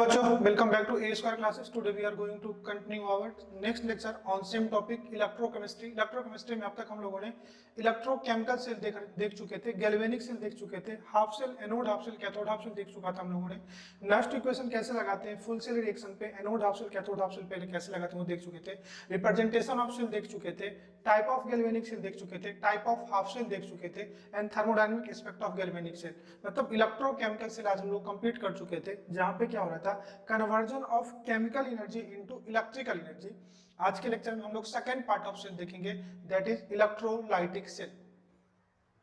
बच्चों welcome back to A square classes. Today we are going to continue our next lecture on same topic electrochemistry. Electrochemistry में अब तक हम लोगों ने इलेक्ट्रोकेमिकल सेल देख चुके थे, गैल्वेनिक सेल देख चुके थे, half cell, anode half cell, cathode half cell देख चुका था हम लोगों ने। नेक्स्ट इक्वेशन कैसे लगाते हैं फुल सेल रिएक्शन पे, anode half cell, cathode half cell पहले कैसे लगाते हैं वो देख चुके थे। रिप्रेजेंटेशन ऑफ सेल देख चुके थे, टाइप ऑफ गैल्वेनिक सेल देख चुके थे, टाइप ऑफ हाफ सेल देख चुके थे and thermodynamic aspect of galvanic cell. मतलब इलेक्ट्रोकेमिकल सेल आज हम लोग कंप्लीट कर चुके थे, जहां पे क्या हो रहा था conversion of chemical energy into electrical energy. आज के लेक्चर में हम लोग सेकंड पार्ट ऑफ सेल देखेंगे, that is electrolytic cell.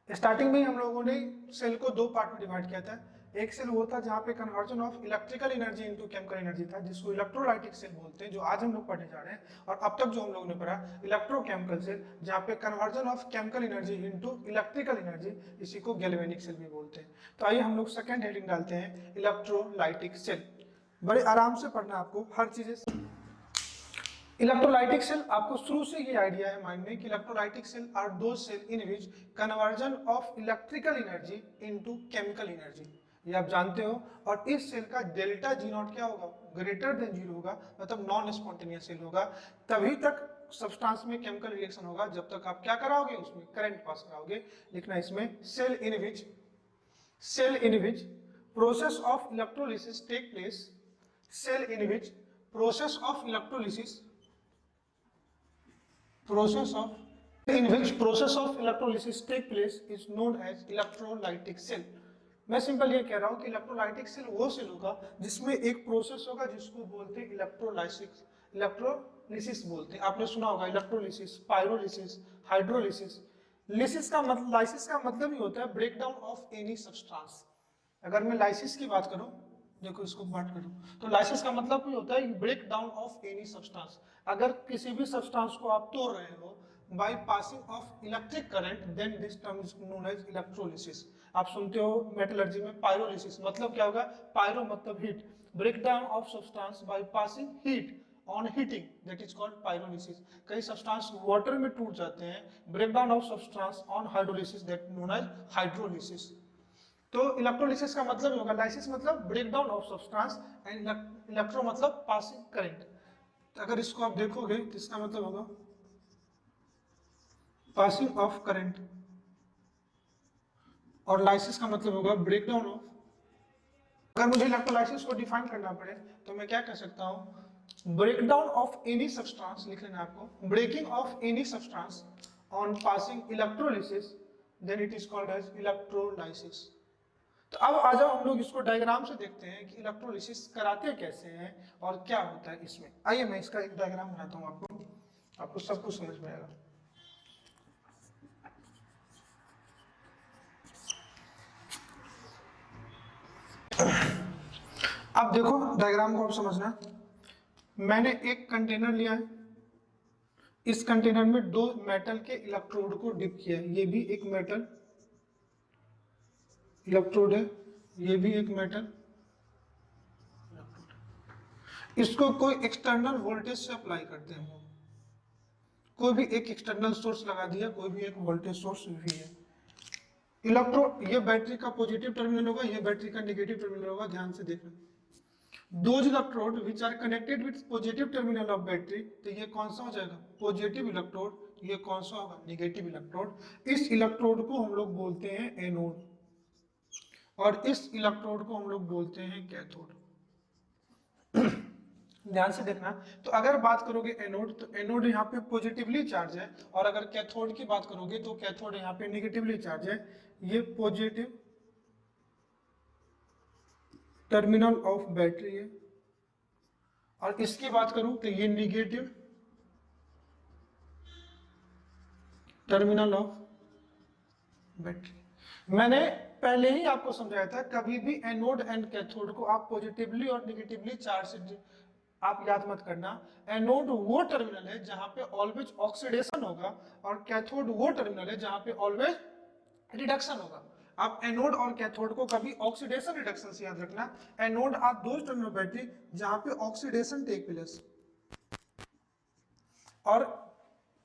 Starting में हम लोगों ने सेल को दो पार्ट में डिवाइड किया था। एक सेल वो था जहां पे conversion of electrical energy into chemical energy था, जिसको इलेक्ट्रोलाइटिक सेल बोलते हैं, जो आज हम लोग पढ़ने जा रहे हैं। और अब तक जो हम लोगों ने पढ़ा इलेक्ट्रोकेमिकल सेल, जहां पे conversion of chemical energy into electrical energy, इसी को गैल्वेनिक सेल भी बोलते हैं। तो आइए हम लोग सेकंड हेडिंग डालते हैं इलेक्ट्रोलाइटिक सेल। बड़े आराम से पढ़ना आपको हर चीजें। इलेक्ट्रोलाइटिक सेल, आपको शुरू से ये आइडिया है माइंड में कि इलेक्ट्रोलाइटिक सेल आर दो cell in which conversion of electrical energy into chemical energy, ये आप जानते हो। और इस सेल का डेल्टा जी नॉट क्या होगा, ग्रेटर देन जीरो होगा, मतलब नॉन स्पॉन्टेनियस सेल होगा। तभी तक सब्सटेंस में केमिकल रिएक्शन होगा जब तक आप क्या कराओगे, उसमें करंट पास कराओगे। लिखना इसमें cell in which process of electrolysis take place, cell in which process of electrolysis take place is known as electrolytic cell। मैं सिंपल ये कह रहा हूं कि इलेक्ट्रोलाइटिक सेल वो सेल होगा जिसमें एक प्रोसेस होगा जिसको बोलते हैं इलेक्ट्रोलिसिस बोलते हैं। आपने सुना होगा इलेक्ट्रोलिसिस, पायरोलिसिस, हाइड्रोलिसिस। लाइसिस का मतलब ही होता है break down of any substance. अगर मैं लाइसिस की बात करूं, देखो इसको बात करूं, तो लाइसिस का मतलब भी होता है break down of any substance. अगर किसी भी सब्सटेंस को आप तोड़ रहे हो by passing of electric current, then this term is known as electrolysis. आप सुनते हो मेटलर्जी में पायरोलिसिस, मतलब क्या होगा, पायरो मतलब heat, break down of substance by passing heat on heating, that is called pyrolysis. कई सब्सटेंस वाटर में टूट जाते हैं, break down of substance on hydrolysis, that known as hydrolysis. तो इलेक्ट्रोलिसिस का मतलब होगा, लाइसिस मतलब break down of substance and electro मतलब पासिंग करंट। तो अगर इसको आप देखोगे तो इसका मतलब होगा पासिंग ऑफ करंट, और लाइसिस का मतलब होगा ब्रेक डाउन ऑफ। अगर मुझे इलेक्ट्रोलाइसिस को डिफाइन करना पड़े तो मैं क्या कह सकता हूं, break down of any substance, लिख लेना आपको, breaking of any substance on passing electrolysis, then it is called as electrolysis. तो अब आ जाओ हम लोग इसको डायग्राम से देखते हैं कि इलेक्ट्रोलिसिस कराते कैसे हैं और क्या होता है इसमें। आइए मैं इसका एक डायग्राम बनाता हूं, आपको सब कुछ समझ में आएगा। अब देखो डायग्राम को आप समझना। मैंने एक कंटेनर लिया है, इस कंटेनर में दो मेटल के इलेक्ट्रोड को डिप किया है। ये भी एक मेटल इलेक्ट्रोड है, ये भी एक मेटल। इसको कोई एक्सटर्नल वोल्टेज से अप्लाई करते हैं, कोई भी एक एक्सटर्नल सोर्स लगा दिया, कोई भी एक वोल्टेज सोर्स भी है। इलेक्ट्रोड, ये बैटरी का पॉजिटिव टर्मिनल होगा, ये बैटरी का नेगेटिव टर्मिनल होगा, ध्यान से देखना। Those electrode which are connected with positive terminal of battery, तो ये कौन सा हो जाएगा, पॉजिटिव इलेक्ट्रोड। ये कौन सा होगा, नेगेटिव इलेक्ट्रोड। इस इलेक्ट्रोड को हम लोग बोलते हैं एनोड, और इस इलेक्ट्रोड को हम लोग बोलते हैं कैथोड। ध्यान से देखना। तो अगर बात करोगे एनोड, तो एनोड यहाँ पे पॉजिटिवली चार्ज है, और अगर कैथोड की बात करोगे तो कैथोड यहाँ पे नेगेटिवली चार्ज है। ये पॉजिटिव टर्मिनल ऑफ बैटरी है, और इसकी बात करूं तो ये नेगेटिव टर्मिनल ऑफ बैटरी। मैंने पहले ही आपको समझाया था, कभी भी एनोड एंड कैथोड को आप पॉजिटिवली और नेगेटिवली चार्ज से आप याद मत करना। एनोड वो टर्मिनल है जहां पे ऑलवेज ऑक्सीडेशन होगा, और कैथोड वो टर्मिनल है जहां पे ऑलवेज रिडक्शन होगा। आप एनोड और कैथोड को कभी ऑक्सीडेशन रिडक्शन से याद रखना। एनोड आप दो टर्मिनल बैटरी जहां पे ऑक्सीडेशन टेक प्लेस, और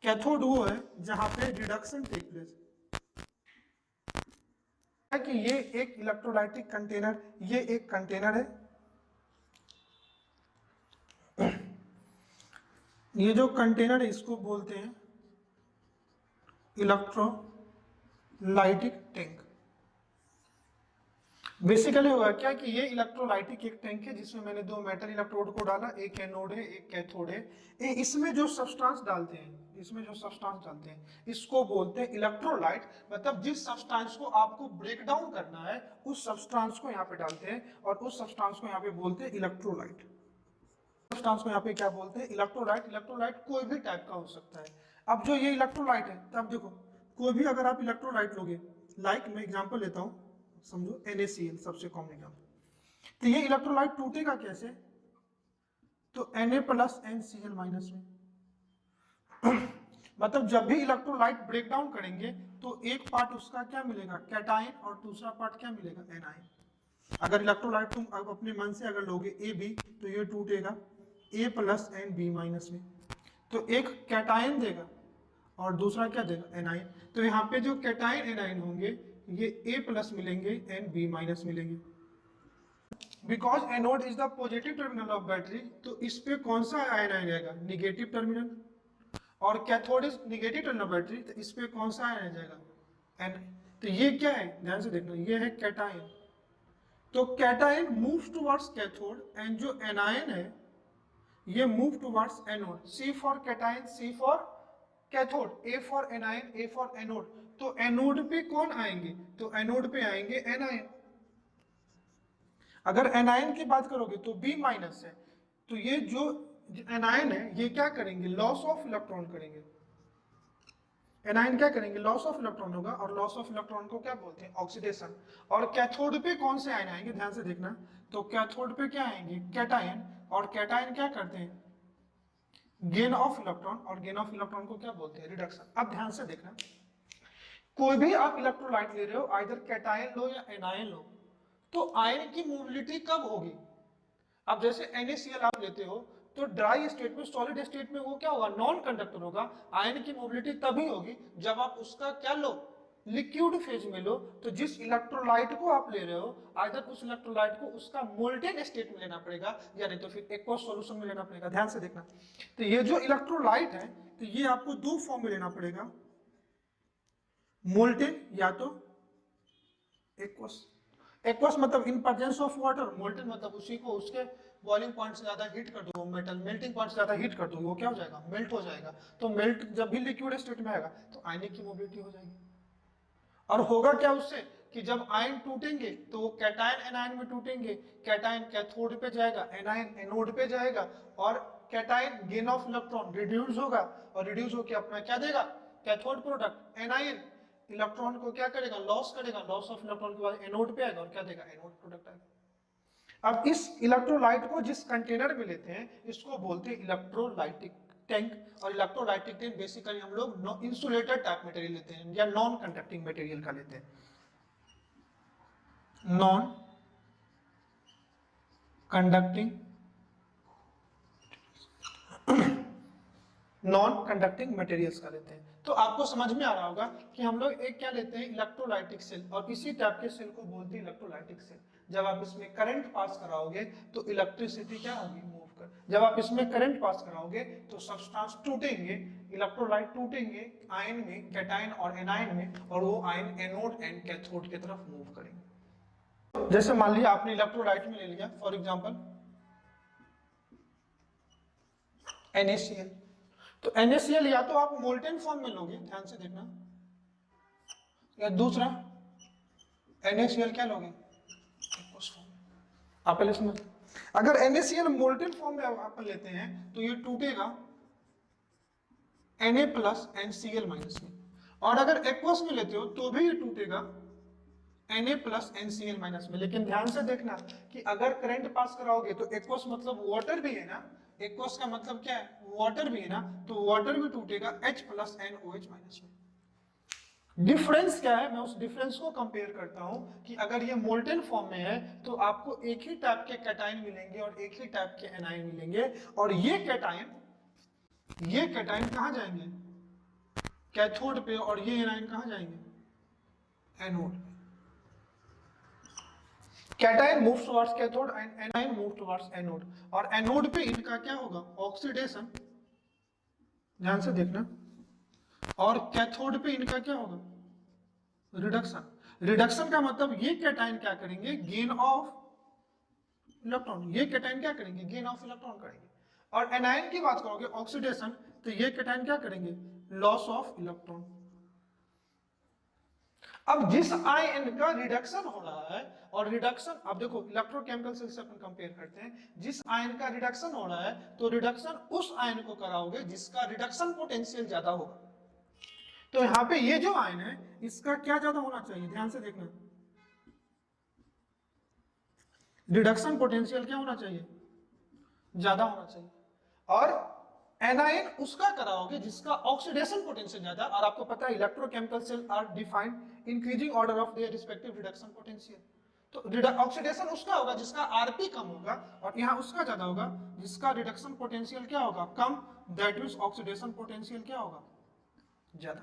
कैथोड वो है जहां पे रिडक्शन टेक प्लेस। कि ये एक इलेक्ट्रोलाइटिक कंटेनर, ये एक कंटेनर है, ये जो कंटेनर है इसको बोलते हैं इलेक्ट्रोलाइटिक टैंक। बेसिकली हुआ क्या कि ये इलेक्ट्रोलाइटिक एक टैंक है जिसमें मैंने दो मेटल इलेक्ट्रोड को डाला, एक एनोड है एक कैथोड है। इसमें जो सब्सटेंस डालते हैं, इसको बोलते हैं इलेक्ट्रोलाइट। मतलब जिस सब्सटेंस को आपको ब्रेक डाउन करना है उस सब्सटेंस को यहाँ पे डालते हैं और उस सब्सटेंस को यहाँ पे बोलते हैं इलेक्ट्रोलाइट। सब्सटेंस को यहाँ पे क्या बोलते हैं? इलेक्ट्रोलाइट। इलेक्ट्रोलाइट कोई भी टाइप का हो सकता है। अब जो ये इलेक्ट्रोलाइट है, तब देखो कोई भी अगर आप इलेक्ट्रोलाइट लोगे, लाइक मैं एग्जांपल लेता हूँ, समझो NaCl सबसे कॉमन एग्जांपल। तो ये इलेक्ट्रोलाइट टूटेगा कैसे? तो Na प्लस NCl माइनस में मतलब जब भी इलेक्ट्रोलाइट ब्रेक डाउन करेंगे तो एक पार्ट उसका क्या मिलेगा? कैटायन, और दूसरा पार्ट क्या मिलेगा? एनायन। अगर इलेक्ट्रोलाइट तुम अपने मन से अगर लोगे AB तो ये टूटेगा A प्लस NB माइनस में, तो एक कैटायन देगा और दूसरा क्या देगा? एनायन। तो यहाँ पे जो कैटायन एनायन होंगे ये A प्लस मिलेंगे एंड B माइनस मिलेंगे। Because anode is the positive terminal of battery, तो इस पे कौन सा आयन आएगा? Negative terminal. और cathode is negative terminal battery, तो इस पे कौन सा आयन आ जाएगा? एन। तो ये क्या है? ध्यान से देखना, ये है कैटायन। तो cation moves towards cathode and जो एनायन है ये move towards anode. C for cation, C for cathode, A for anion, A for anode. तो एनोड पे कौन आएंगे? तो एनोड पे आएंगे एनायन। अगर एनायन की बात करोगे तो B माइनस है, तो ये जो एनायन है ये क्या करेंगे? लॉस ऑफ इलेक्ट्रॉन करेंगे। एनायन क्या करेंगे? लॉस ऑफ इलेक्ट्रॉन होगा, और लॉस ऑफ इलेक्ट्रॉन को क्या बोलते हैं? ऑक्सीडेशन। और कैथोड पे कौन से आयन आएंगे? ध्यान से देखना, तो कैथोड पे क्या आएंगे? कैटायन। और कैटायन क्या करते हैं? गेन ऑफ इलेक्ट्रॉन, और गेन ऑफ इलेक्ट्रॉन को क्या बोलते हैं? रिडक्शन। अब ध्यान से देखना, कोई भी आप इलेक्ट्रोलाइट ले रहे हो, आइदर कैटायन लो या एनायन लो, तो आयन की मोबिलिटी कब होगी? अब जैसे NaCl आप लेते हो तो ड्राई स्टेट में, सॉलिड स्टेट में वो क्या होगा? नॉन कंडक्टर होगा। आयन की मोबिलिटी तभी होगी जब आप उसका क्या लो? लिक्विड फेज में लो। तो जिस इलेक्ट्रोलाइट को आप ले रहे हो, आइदर उस इलेक्ट्रोलाइट को उसका मोल्टेन स्टेट में लेना पड़ेगा या नहीं तो फिर एक्वस सॉल्यूशन में लेना पड़ेगा। ध्यान से देखना, तो ये जो इलेक्ट्रोलाइट है तो ये आपको दो फॉर्म में लेना पड़ेगा, मोल्टेन या तो एक्वस। एक्वस मतलब in presence of water, molten मतलब उसी को उसके बॉइलिंग पॉइंट से ज्यादा हीट कर दो, मेटल मेल्टिंग पॉइंट से ज्यादा हीट कर दो, वो क्या हो जाएगा? मेल्ट हो जाएगा। तो मेल्ट जब भी लिक्विड स्टेट में आएगा तो आयनिक की मोबिलिटी हो जाएगी। और होगा क्या उससे कि जब आयन टूटेंगे तो वो कैटायन एनायन में टूटेंगे। कैटायन कैथोड पे जाएगा, एनायन एनोड पे जाएगा, और cation gain of electron reduce होगा, और रिड्यूस होकर अपना क्या देगा? Cathode product. एनायन इलेक्ट्रॉन को क्या करेगा? लॉस करेगा, लॉस ऑफ इलेक्ट्रॉन के बाद एनोड पे आएगा और क्या देगा? एनोड प्रोडक्ट आएगा। अब इस इलेक्ट्रोलाइट को जिस कंटेनर में लेते हैं इसको बोलते हैं इलेक्ट्रोलाइटिक टैंक। और इलेक्ट्रोलाइटिक टैंक बेसिकली हम लोग इंसुलेटेड टाइप मटेरियल लेते हैं या नॉन कंडक्टिंग मटेरियल का लेते हैं। नॉन कंडक्टिंग मटेरियल्स का लेते हैं। तो आपको समझ में आ रहा होगा कि हम लोग एक क्या लेते हैं? इलेक्ट्रोलाइटिक सेल, और इसी टाइप के सेल को बोलते हैं इलेक्ट्रोलाइटिक सेल। जब आप इसमें करंट पास कराओगे तो इलेक्ट्रिसिटी क्या होगी? मूव कर। जब आप इसमें करंट पास कराओगे तो सब्सटेंस टूटेंगे, इलेक्ट्रोलाइट टूटेंगे आयन में, कैटायन और एनायन में, और वो आयन एनोड एंड कैथोड की तरफ मूव करेंगे। जैसे मान लिया आपने इलेक्ट्रोलाइट में ले लिया फॉर एग्जांपल NaCl, तो NaCl या तो आप मोल्टेन फॉर्म में लोगे, ध्यान से देखना, या दूसरा NaCl क्या लोगे? Aqueous form. आप पहले समझ, अगर NaCl मोल्टेन फॉर्म में आप लेते हैं तो ये टूटेगा Na प्लस NCl माइनस में, और अगर एक्वस में लेते हो तो भी ये टूटेगा Na प्लस NCl माइनस में। लेकिन ध्यान से देखना कि अगर करंट पास कराओगे तो एक्वस मतलब वाटर भी है ना, एक्वस का मतलब क्या है? वाटर भी है ना, तो वाटर भी टूटेगा H प्लस NOH माइनस में। डिफरेंस क्या है? मैं उस डिफरेंस को कंपेयर करता हूं कि अगर ये मोल्टेन फॉर्म में है तो आपको एक ही टाइप के कैटायन मिलेंगे और एक ही टाइप के एनायन मिलेंगे, और ये कैटायन कहां जाएंगे? कैथोड पे, और ये एनायन कहां जाएंगे? Anode. Cation moves towards cathode and anion move towards anode, और एनोड पे इनका क्या होगा? ऑक्सीडेशन। ध्यान से देखना। और कैथोड पे इनका क्या होगा, रिडक्शन। रिडक्शन का मतलब ये कैटायन क्या करेंगे, गेन ऑफ इलेक्ट्रॉन, ये कैटायन क्या करेंगे, गेन ऑफ इलेक्ट्रॉन करेंगे। और एनायन की बात करोगे ऑक्सीडेशन, तो ये कैटायन क्या करेंगे, लॉस ऑफ इलेक्ट्रॉन। अब जिस आयन का रिडक्शन हो रहा है, और रिडक्शन अब देखो इलेक्ट्रोकेमिकल सेल से अपन कंपेयर करते हैं, जिस आयन का रिडक्शन हो रहा है तो रिडक्शन उस आयन को कराओगे जिसका रिडक्शन पोटेंशियल ज्यादा होगा। तो यहाँ पे ये जो आयन है इसका क्या ज्यादा होना चाहिए, ध्यान से देखना, रिडक्शन पोटेंशियल क्या होना चाहिए, ज्यादा होना चाहिए। और एनायन उसका कराओगे जिसका ऑक्सीडेशन पोटेंशियल ज्यादा। और आपको पता है electrochemical cell are defined increasing order of their respective reduction potential. तो ऑक्सीडेशन उसका होगा जिसका आरपी कम होगा, और यहाँ उसका ज्यादा होगा जिसका रिडक्शन पोटेंशियल क्या होगा, कम, दैट मींस ऑक्सीडेशन पोटेंशियल क्या होगा, ज्यादा।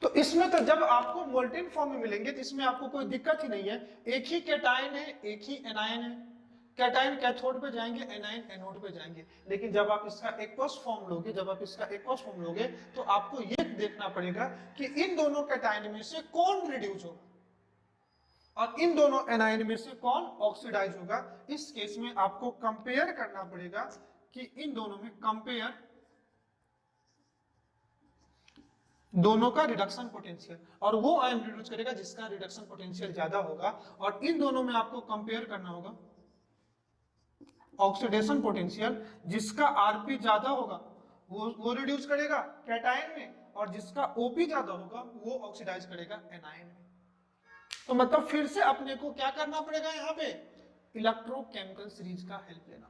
तो इसमें तो जब आपको मोल्टेन फॉर्म में मिलेंगे तो इसमें आपको कोई दिक्कत ही नहीं है, एक ही कैटायन है, एक ही एनायन है। कैटायन कैथोड पे जाएंगे, एनायन एनोड पे जाएंगे। लेकिन जब आप इसका एक्वस फॉर्म लोगे, जब आप इसका एक्वस फॉर्म लोगे तो आपको ये देखना पड़ेगा कि इन दोनों कैटायन में से कौन रिड्यूस होगा और इन दोनों एनायन में से कौन ऑक्सीडाइज होगा। इस केस में आपको कंपेयर करना पड़ेगा कि इन दोनों में कंपेयर दोनों का रिडक्शन पोटेंशियल, और वो आयन रिड्यूस करेगा जिसका रिडक्शन पोटेंशियल ज्यादा होगा। और इन दोनों में आपको कंपेयर करना होगा ऑक्सीडेशन पोटेंशियल, जिसका आरपी ज्यादा होगा वो रिड्यूस करेगा कैटायन में, और जिसका ओपी ज्यादा होगा वो ऑक्सीडाइज करेगा एनायन में। तो मतलब फिर से अपने को क्या करना पड़ेगा, यहाँ पे इलेक्ट्रोकेमिकल सीरीज का हेल्प लेना।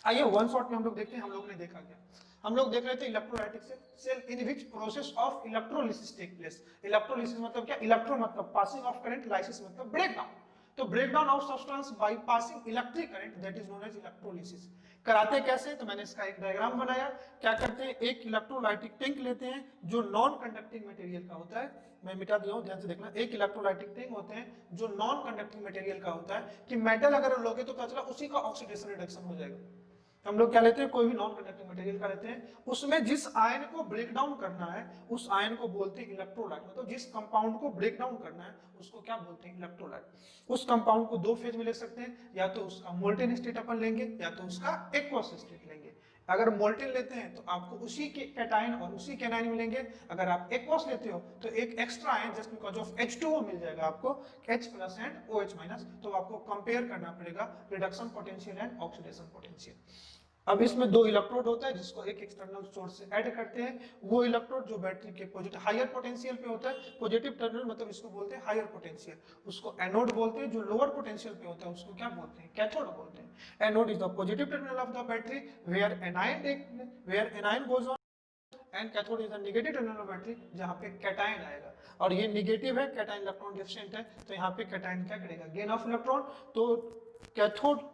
आइए वन शॉट में हम लोग देखते हैं, हम लोग ने देखा क्या, हम लोग देख रहे थे electrolytic cell in which process of electrolysis take place. Electrolysis मतलब क्या, इलेक्ट्रो मतलब पासिंग ऑफ करंट, लाइसिस मतलब ब्रेकडाउन। तो breakdown of substance by passing electric current, that is known as electrolysis. कराते कैसे, तो मैंने इसका एक डायग्राम बनाया। क्या करते हैं, एक इलेक्ट्रोलाइटिक टैंक लेते हैं जो नॉन कंडक्टिंग मटेरियल का होता है, मैं मिटा दिया हूं, ध्यान से देखना। एक इलेक्ट्रोलाइटिक टैंक होते हैं जो नॉन कंडक्टिंग मटेरियल का होता है, कि मेटल अगर लोगे तो पता चला उसी का ऑक्सीडेशन रिडक्शन हो जाएगा। हम लोग क्या लेते हैं, कोई भी नॉन कंडक्टिंग मटेरियल का लेते हैं, उसमें जिस आयन को ब्रेक डाउन करना है उस आयन को बोलते हैं इलेक्ट्रोलाइट। मतलब जिस कंपाउंड को ब्रेक डाउन करना है उसको क्या बोलते हैं, इलेक्ट्रोलाइट। उस कंपाउंड को दो फेज में ले सकते हैं, या तो उसका मोल्टेन स्टेट अपन लेंगे या तो उसका एक्वस स्टेट लेंगे। अगर मोल्टेन लेते हैं तो आपको उसी के कैटायन और उसी के एनायन मिलेंगे। अगर आप एक्वस लेते हो तो एक extra ion just because of H2O मिल जाएगा आपको, H plus and OH minus. तो आपको कंपेयर करना पड़ेगा reduction potential and oxidation potential. अब इसमें दो इलेक्ट्रोड होता है जिसको एक एक्सटर्नल सोर्स से ऐड करते हैं। वो इलेक्ट्रोड जो बैटरी के पॉजिटिव हायर पोटेंशियल पे होता है, पॉजिटिव टर्मिनल मतलब इसको बोलते हैं हायर पोटेंशियल, उसको एनोड बोलते हैं। जो लोअर पोटेंशियल पे होता है उसको क्या बोलते हैं, कैथोड बोलते हैं। Anode is the positive terminal of the battery where anion goes on, and cathode is the negative terminal of battery जहां पे कैटायन आएगा। और ये नेगेटिव है, कैटायन इलेक्ट्रॉन डिफिशिएंट है, तो यहाँ पे कैटायन क्या करेगा, गेन ऑफ इलेक्ट्रॉन। तो कैथोड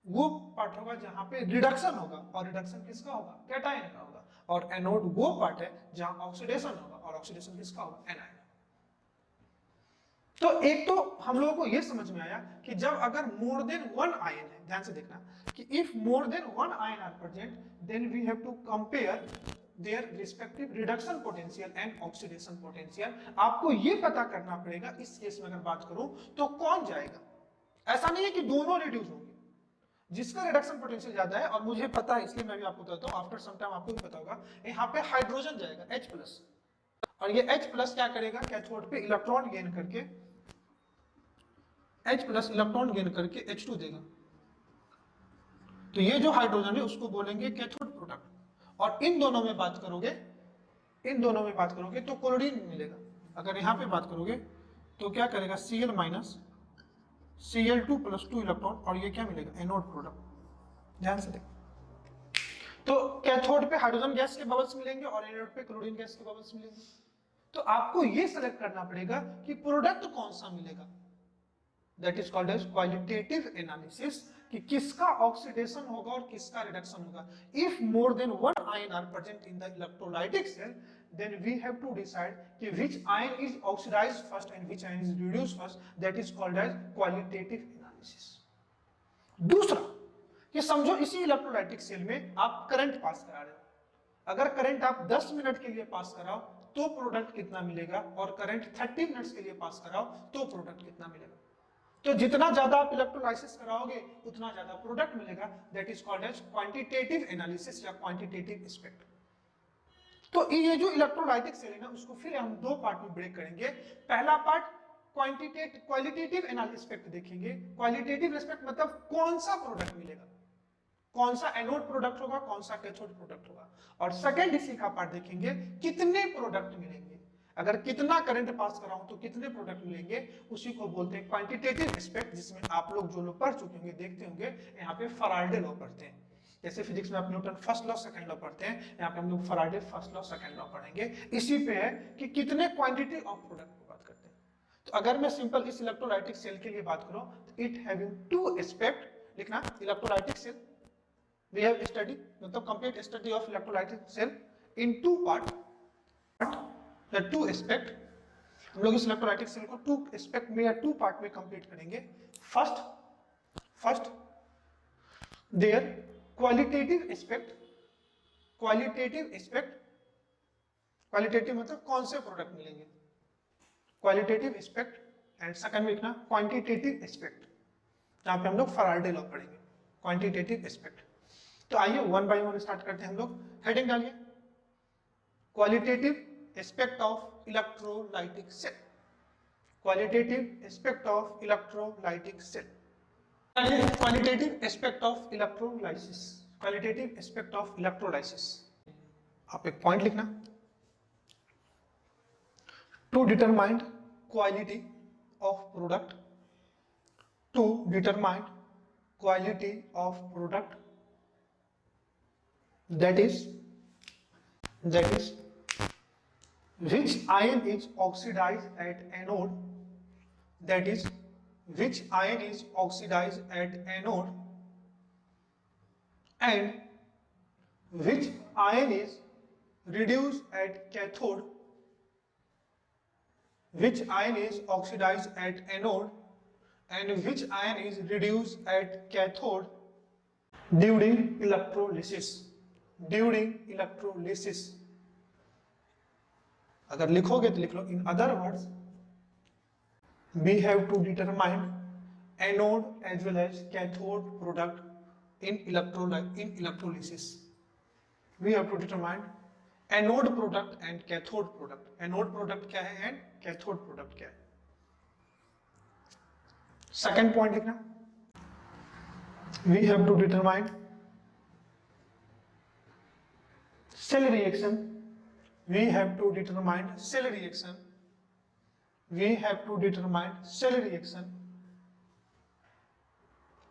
वो पार्ट होगा जहां पे रिडक्शन होगा, और रिडक्शन किसका होगा, कैटायन का होगा। और एनोड वो पार्ट है जहां ऑक्सीडेशन होगा, और ऑक्सीडेशन किसका होगा, एनायन। तो एक तो हम लोगों को ये समझ में आया कि जब अगर मोर देन वन आयन है, ध्यान से देखना, कि if more than one ion are present then we have to compare their respective reduction potential and oxidation potential. आपको ये पता करना पड़ेगा, इस केस में अगर बात करूं तो कौन जाएगा। ऐसा नहीं है कि दोनों रिड्यूस होंगे, जिसका रिडक्शन पोटेंशियल ज्यादा है, और मुझे पता है इसलिए मैं भी आपको बताता हूं, आफ्टर सम टाइम आपको भी पता होगा, यहाँ पे हाइड्रोजन जाएगा H+, और ये H+ क्या करेगा, कैथोड पे इलेक्ट्रॉन गेन करके H+ इलेक्ट्रॉन गेन करके H2 देगा। तो ये जो हाइड्रोजन है उसको बोलेंगे कैथोड प्रोडक्ट। और इन दोनों में बात करोगे, इन दोनों में बात करोगे तो क्लोरीन मिलेगा। अगर यहाँ पे बात करोगे तो क्या करेगा, Cl- Cl2+2 इलेक्ट्रॉन, और ये क्या मिलेगा, एनोड प्रोडक्ट। ध्यान से देखो, तो कैथोड पे हाइड्रोजन गैस के बबल्स मिलेंगे और एनोड पे क्लोरीन गैस के बबल्स मिलेंगे। तो आपको ये सेलेक्ट करना पड़ेगा कि प्रोडक्ट कौन सा मिलेगा, that is called as qualitative analysis, कि किसका ऑक्सीडेशन होगा और किसका रिडक्शन होगा। If more than one ion are present in the electrolytic cell then we have to decide कि which ion is oxidized first and which ion is reduced first, that is called as qualitative analysis. दूसरा, कि समझो इसी electrolytic cell में आप current pass करा रहे हो, अगर करंट आप 10 मिनट के लिए पास कराओ तो प्रोडक्ट कितना मिलेगा, और करंट 30 मिनट्स के लिए पास कराओ तो प्रोडक्ट कितना मिलेगा। तो जितना ज्यादा आप इलेक्ट्रोलाइसिस कराओगे उतना ज्यादा प्रोडक्ट मिलेगा। That is called as quantitative analysis या क्वांटिटेटिव एस्पेक्ट। तो ये जो इलेक्ट्रोलाइटिक सेल है ना, उसको फिर हम दो पार्ट में ब्रेक करेंगे। पहला पार्ट क्वालिटेटिव एस्पेक्ट देखेंगे। क्वालिटेटिव एस्पेक्ट मतलब कौन सा प्रोडक्ट मिलेगा, कौन सा एनोड प्रोडक्ट होगा, कौन सा कैथोड प्रोडक्ट होगा। और सेकंड इसी का पार्ट देखेंगे कितने प्रोडक्ट मिलेंगे, अगर कितना करंट पास कराऊं तो कितने प्रोडक्ट मिलेंगे, उसी को बोलते हैं क्वांटिटेटिव एस्पेक्ट। जिसमें आप लोग जो लोग पढ़ चुके होंगे, देखते होंगे, यहाँ पे फराडे लॉ पढ़ते हैं। जैसे फिजिक्स में आप Newton first law second law पढ़ते हैं, यहाँ पे हम लोग Faraday first law second law पढ़ेंगे। इसी पे है कि कितने क्वांटिटी ऑफ प्रोडक्ट की बात करते हैं। तो अगर मैं सिंपल इस इलेक्ट्रोलाइटिक सेल के लिए बात करूं तो इट हैविंग टू एस्पेक्ट लिखना। Electrolytic cell we have studied मतलब complete study of electrolytic cell in two part, the two aspect। हम लोग इस इलेक्ट्रोलाइटिक सेल को टू एस्पेक्ट में या टू पार्ट में कंप्लीट करेंगे। First their qualitative aspect. Qualitative मतलब कौन से प्रोडक्ट मिलेंगे, क्वालिटेटिव एस्पेक्ट। एंड सेकंड में लिखना क्वांटिटेटिव एस्पेक्ट, जहां पे हम लोग फराडे लॉ पढ़ेंगे, क्वांटिटेटिव एस्पेक्ट। तो आइए वन बाय वन स्टार्ट करते हैं हम लोग। हेडिंग डालिए, qualitative aspect of electrolytic cell. Qualitative aspect of electrolytic cell. Qualitative aspect of electrolysis. Qualitative aspect of electrolysis. आप एक पॉइंट लिखना, to determine quality of product, to determine quality of product, that is which ion is oxidized at anode, that is which ion is oxidized at anode, and which ion is reduced at cathode, which ion is oxidized at anode and which ion is reduced at cathode during electrolysis। अगर लिखोगे तो लिख लो, in other words we have to determine anode as well as cathode product in electrolysis. We have to determine anode product and cathode product. Anode product क्या है and cathode product क्या है। Second point लिखना, we have to determine cell reaction। we have to determine cell reaction। we have to determine cell reaction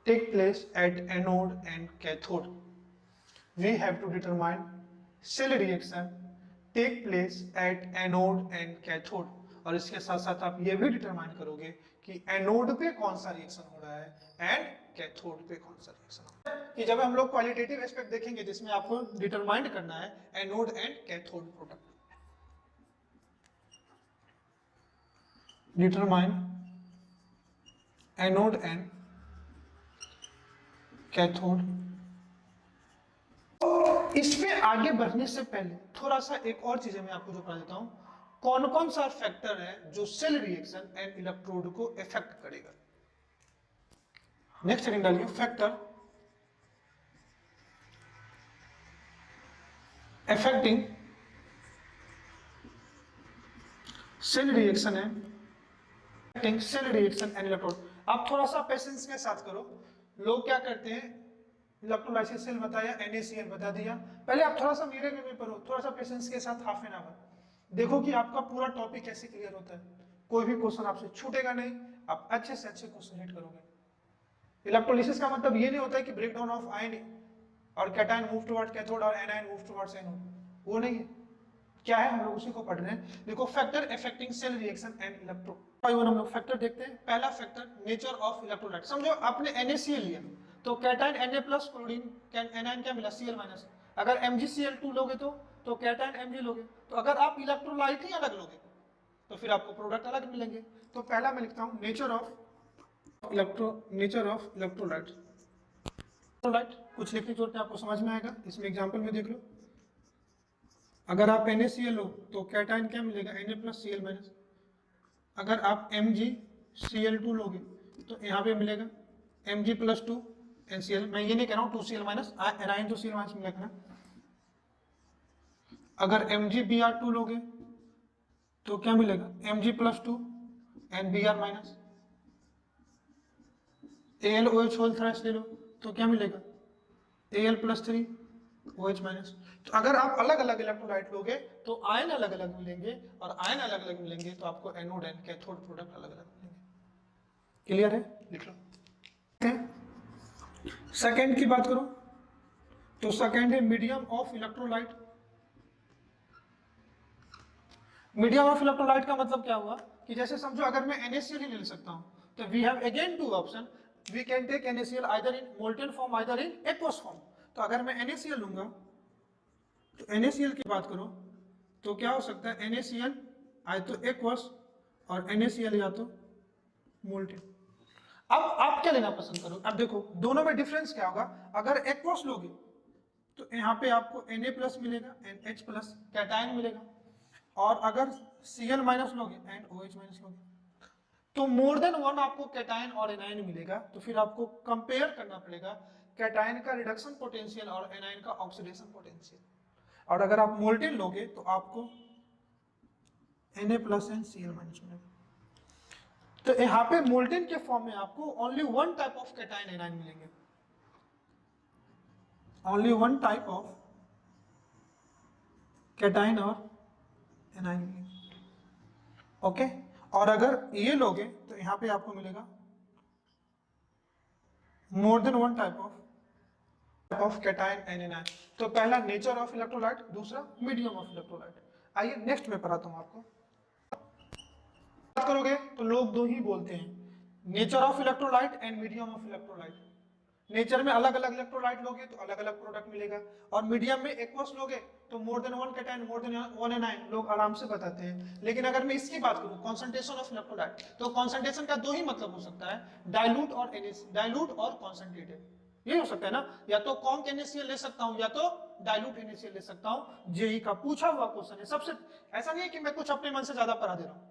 take place at anode and cathode। we have to determine cell reaction take place at anode and cathode। और इसके साथ साथ आप ये भी determine करोगे कि anode पे कौन सा रिएक्शन हो रहा है एंड कैथोड पे कौन सा रिएक्शन हो रहा है। कि जब हम लोग क्वालिटेटिव एस्पेक्ट देखेंगे जिसमें आपको डिटरमाइन करना है anode and cathode product. Determine anode and cathode. इस पे आगे बढ़ने से पहले थोड़ा सा एक और चीजें मैं आपको जो बता देता हूं, कौन कौन सा फैक्टर है जो सेल रिएक्शन एंड इलेक्ट्रोड को इफेक्ट करेगा। नेक्स्ट हेडिंग डालिए, factor affecting cell reaction and electrode. आप थोड़ा सा पेशेंस के साथ करो। लोग क्या करते हैं, इलेक्ट्रोलाइसिस सेल बताया, NaCl बता दिया, पहले आप थोड़ा सा मेरे में पढ़ो, थोड़ा सा पेशेंस के साथ हाफ एन आवर देखो कि आपका पूरा टॉपिक कैसे क्लियर होता है। कोई भी क्वेश्चन आपसे छूटेगा नहीं, आप अच्छे से अच्छे क्वेश्चन हिट करोगे। इलेक्ट्रोलिसिस का मतलब ये नहीं होता है कि ब्रेक डाउन ऑफ आयन और कैटायन मूव टुवर्ड्स कैथोड और एनायन मूव टुवर्ड्स एनोड, वो नहीं है। क्या है, हम लोग उसी को पढ़ रहे हैं। देखो, factor affecting cell reaction and electrode. हम लोग फैक्टर देखते हैं। पहला फैक्टर नेचर ऑफ इलेक्ट्रोलाइट। समझो आपने NaCl लिया तो कैटायन Na+ क्लोरीन एनायन क्या मिला, Cl-। अगर MgCl2 लोगे तो कैटायन Mg लोगे। तो अगर आप इलेक्ट्रोलाइट ही अलग लोगे तो फिर आपको प्रोडक्ट अलग मिलेंगे। तो पहला मैं लिखता हूं नेचर ऑफ इलेक्ट्रोलाइट। इलेक्ट्रोलाइट कुछ लिखने की जरूरत नहीं, आपको समझ में आएगा। इसमें एग्जांपल में देख लो, अगर आप NaCl लो तो कैटायन क्या मिलेगा, Na+Cl-। अगर आप MgCl2 लोगे तो यहाँ पे मिलेगा Mg+2 NCl। मैं ये नहीं कह रहा हूँ 2Cl-, एनाइन तो Cl- में लिखना। अगर MgBr2 लोगे तो क्या मिलेगा, Mg+2 NBr-। AlOH whole thrice ले लो तो क्या मिलेगा, Al+3 OH-। तो अगर आप अलग अलग इलेक्ट्रोलाइट लोगे तो आयन अलग अलग मिलेंगे, और आयन अलग अलग मिलेंगे तो आपको एनोड एंड कैथोड प्रोडक्ट अलग अलग मिलेंगे। क्लियर है, लिख लो। सेकेंड की बात करो तो सेकेंड है medium of electrolyte. Medium of electrolyte का मतलब क्या हुआ कि जैसे समझो अगर मैं NaCl ही ले सकता हूं तो we have again two option, we can take NaCl either in molten form either in aqueous form. तो अगर मैं NaCl लूंगा तो NaCl की बात करो तो क्या हो सकता है, NaCl या तो एक्वस और NaCl या तो मोल्टेन। अब आप क्या लेना पसंद करो, अब देखो दोनों में डिफरेंस क्या होगा। अगर एक्वस लोगे तो यहाँ पे आपको Na+ मिलेगा, NH+ कैटायन मिलेगा, और अगर Cl- लोगे NOH- लोगे तो मोर देन वन आपको कैटायन और एनायन मिलेगा। तो फिर आपको कंपेयर करना पड़ेगा कैटायन का रिडक्शन पोटेंशियल और एनायन का ऑक्सीडेशन पोटेंशियल। और अगर आप मोल्टेन लोगे तो आपको Na+ एंड Cl- मिलेगा। तो यहाँ पे मोल्टेन के फॉर्म में आपको only one type of cation anion मिलेंगे, only one type of cation और एनायन मिलेंगे। ओके, और अगर ये लोगे तो यहाँ पे आपको मिलेगा more than one type of cation and anion. तो पहला नेचर ऑफ इलेक्ट्रोलाइट, दूसरा मीडियम ऑफ इलेक्ट्रोलाइट। आइए नेक्स्ट में पढ़ाता हूं आपको। बात करोगे तो लोग दो ही बोलते हैं, nature of electrolyte and medium of electrolyte. Nature में अलग अलग इलेक्ट्रोलाइट लोगे तो अलग अलग प्रोडक्ट मिलेगा, और मीडियम में एक्वस लोगे तो मोर देन वन कैटायन मोर देन वन एनायन लोग आराम से बताते हैं। लेकिन अगर मैं इसकी बात करूं कॉन्सेंट्रेशन ऑफ इलेक्ट्रोलाइट, तो कॉन्सेंट्रेशन का दो ही मतलब हो सकता है, डाइल्यूट और डाइल्यूट और कॉन्सेंट्रेटेड। ये हो सकता है ना, या तो कॉन्क NaCl ले सकता हूं या तो डाइल्यूट NaCl ले सकता हूं। जेई का पूछा हुआ क्वेश्चन है सबसे, ऐसा नहीं है कि मैं कुछ अपने मन से ज्यादा पढ़ा दे रहा हूं।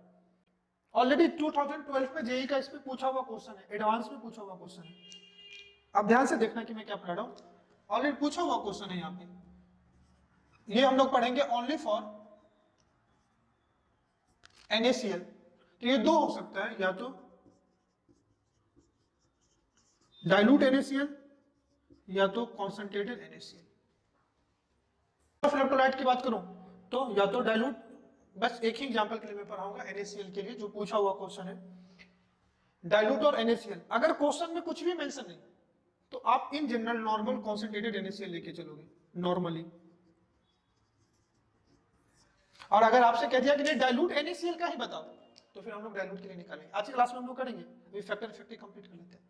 ऑलरेडी 2012 में जेई का इस पे पूछा हुआ क्वेश्चन है, एडवांस में पूछा हुआ क्वेश्चन है। अब ध्यान से देखना कि मैं क्या पढ़ा रहा हूं, ऑलरेडी पूछा हुआ क्वेश्चन है यहाँ पे। ये हम लोग पढ़ेंगे ओनली फॉर NaCl। तो ये दो हो सकता है, या तो डाइल्यूट NaCl या तो कॉन्सेंट्रेटेड NaCl। इलेक्ट्रोलाइट की बात करूं तो या तो डाइल्यूट, बस एक ही एग्जांपल के लिए मैं पढ़ाऊंगा NaCl के लिए जो पूछा हुआ क्वेश्चन है, डाइल्यूट और NaCl। अगर क्वेश्चन में कुछ भी मेंशन नहीं तो आप in general normal concentrated NaCl लेके चलोगे नॉर्मली। और अगर आपसे कह दिया कि नहीं डाइल्यूट NaCl का ही बताओ तो फिर हम लोग डाइल्यूट के लिए निकालेंगे। आज की क्लास में हम लोग करेंगे, अभी फैक्टर इफेक्टिव कंप्लीट कर लेते हैं।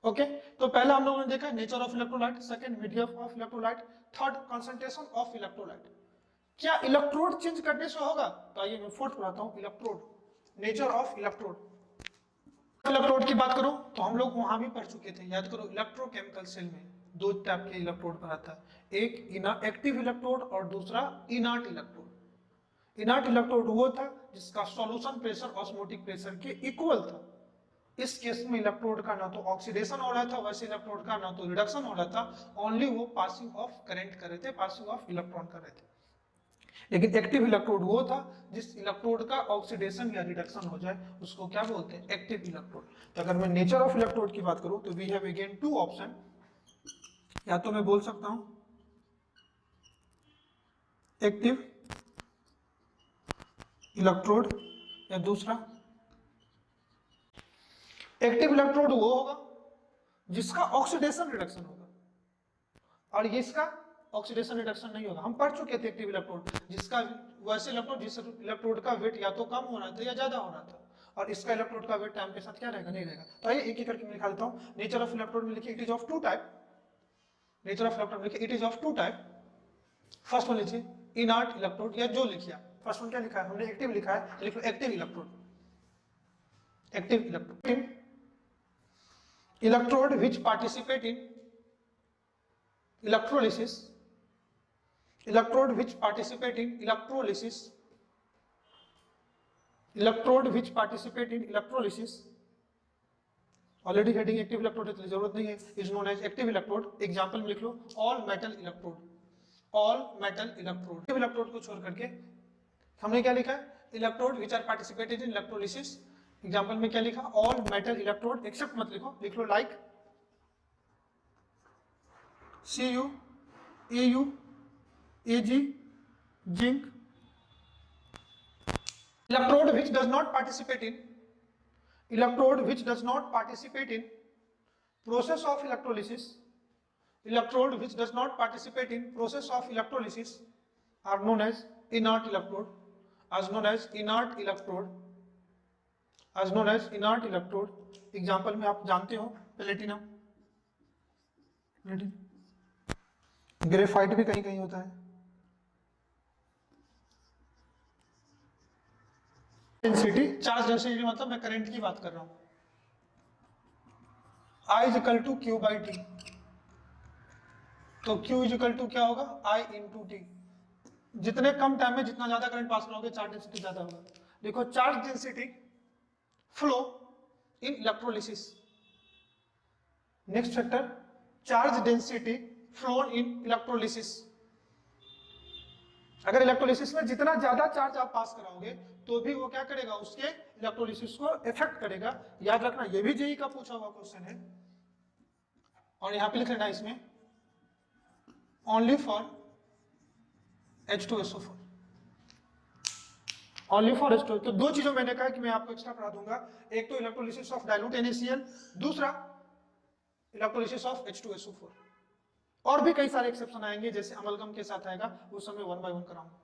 ओके, तो पहला हम लोगों ने देखा nature of electrolyte, second medium of electrolyte, third concentration of electrolyte. क्या इलेक्ट्रोड चेंज करने से होगा, तो आइए मैं फोर्थ पढ़ाता हूं, electrode, nature of electrode. Electrode की बात करो तो हम लोग वहां भी पढ़ चुके थे, याद करो इलेक्ट्रोकेमिकल सेल में दो टाइप के इलेक्ट्रोड पढ़ा था, एक एक्टिव इलेक्ट्रोड और दूसरा इनर्ट इलेक्ट्रोड। इनर्ट इलेक्ट्रोड वो था जिसका सॉल्यूशन प्रेशर ऑस्मोटिक प्रेशर के इक्वल था। इस केस में इलेक्ट्रोड का ना तो ऑक्सीडेशन हो रहा था, वैसे इलेक्ट्रोड का ना तो रिडक्शन हो रहा था, ओनली वो पासिंग ऑफ करंट कर रहे थे, पासिंग ऑफ इलेक्ट्रॉन कर रहे थे। लेकिन एक्टिव इलेक्ट्रोड वो था जिस इलेक्ट्रोड का ऑक्सीडेशन या रिडक्शन हो जाए उसको क्या बोलते हैं, एक्टिव इलेक्ट्रोड। तो अगर मैं नेचर ऑफ इलेक्ट्रोड की बात करूं तो we have again two option, या तो मैं बोल सकता हूं एक्टिव इलेक्ट्रोड या दूसरा एक्टिव इलेक्ट्रोड वो होगा जिसका ऑक्सीडेशन रिडक्शन होगा, और ये इसका ऑक्सीडेशन रिडक्शन नहीं होगा। हम पढ़ चुके थे एक्टिव इलेक्ट्रोड जिसका, वैसे इलेक्ट्रोड जिस इलेक्ट्रोड का वेट या तो कम हो रहा था या ज्यादा हो रहा था, और इसका इलेक्ट्रोड का वेट टाइम के साथ क्या रहेगा, नहीं रहेगा। तो आइए एक एक करके मैं लिखा देता हूं। नेचर ऑफ इलेक्ट्रोड में लिखिए it is of two type, nature of electrode लिखिए it is of two type. First one लिखिए इनर्ट इलेक्ट्रोड, या जो लिखिए फर्स्ट वन क्या लिखा है, हमने एक्टिव लिखा है, लिख लो active electrode, active electrode. Electrode which participate in electrolysis, electrode which participate in electrolysis, electrode which participate in electrolysis, already heading active electrode की जरूरत नहीं है, is known as active electrode. Example में लिख लो all metal electrode, all metal electrode. Active electrode को छोड़ करके हमने क्या लिखा है, electrode which are participated in electrolysis. Example में क्या लिखा, ऑल मेटल इलेक्ट्रोड, एक्सेप्ट मत लिखो, लिख लो like Cu, Au, Ag, zinc। electrode which does not participate in, electrode which does not participate in process of electrolysis, electrode which does not participate in process of electrolysis are known as inert electrode, as known as inert electrode, as known as inert electrode। Example में आप जानते हो platinum, graphite भी कहीं कहीं होता है। Density, charge density मतलब मैं करंट की बात कर रहा हूं। I is equal to Q by T, तो Q इज इक्वल टू क्या होगा, I इंटू टी। जितने कम टाइम में जितना ज्यादा करंट पास करोगे चार्ज डेंसिटी ज्यादा होगा। देखो charge density flow in electrolysis. Next factor, charge density flown in electrolysis. अगर इलेक्ट्रोलिसिस में जितना ज्यादा चार्ज आप पास कराओगे तो भी वो क्या करेगा, उसके इलेक्ट्रोलिसिस को इफेक्ट करेगा। याद रखना, ये भी जेई का पूछा हुआ क्वेश्चन है, और यहां पे लिख लेना इसमें only for H2SO4, only for H2। तो दो चीजों मैंने कहा कि मैं आपको एक्स्ट्रा पढ़ा दूंगा, एक तो इलेक्ट्रोलिसिस ऑफ डाइल्यूट NaCl, दूसरा इलेक्ट्रोलिसिस ऑफ H2SO4। और भी कई सारे एक्सेप्शन आएंगे, जैसे अमलगम के साथ आएगा, उस समय 1 बाय 1 कराऊंगा।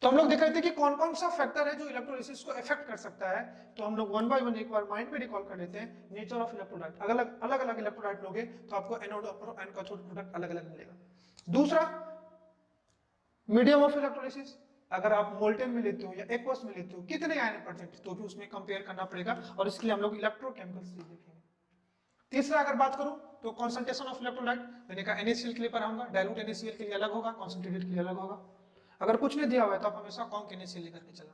तो हम लोग देख रहे थे कि कौन कौन सा फैक्टर है जो इलेक्ट्रोलिसिस को इफेक्ट कर सकता है। तो हम लोग 1 बाय 1 एक बार माइंड में रिकॉल कर लेते हैं। नेचर ऑफ इलेक्ट्रोलाइट, अलग अलग इलेक्ट्रोलाइट लोगे तो आपको एनोड और कैथोड प्रोडक्ट अलग अलग मिलेगा। दूसरा, मीडियम ऑफ इलेक्ट्रोलिसिस, अगर आप मोल्टेन में लेते हो या एक्वस में लेते हो, कितने आयन प्रेजेंट, तो भी उसमें कंपेयर करना पड़ेगा, और इसके लिए हम लोग इलेक्ट्रोकेमिकल सीरीज देखेंगे। तीसरा अगर बात करूं तो कॉन्सेंट्रेशन ऑफ इलेक्ट्रोलाइट, मैंने कहा NaCl के लिए पढ़ाऊंगा, डाइल्यूट NaCl के लिए अलग होगा, कॉन्सेंट्रेटेड के लिए अलग होगा। अगर कुछ नहीं दिया हुआ है तो आप हमेशा कॉन्क NaCl लेकर के चला।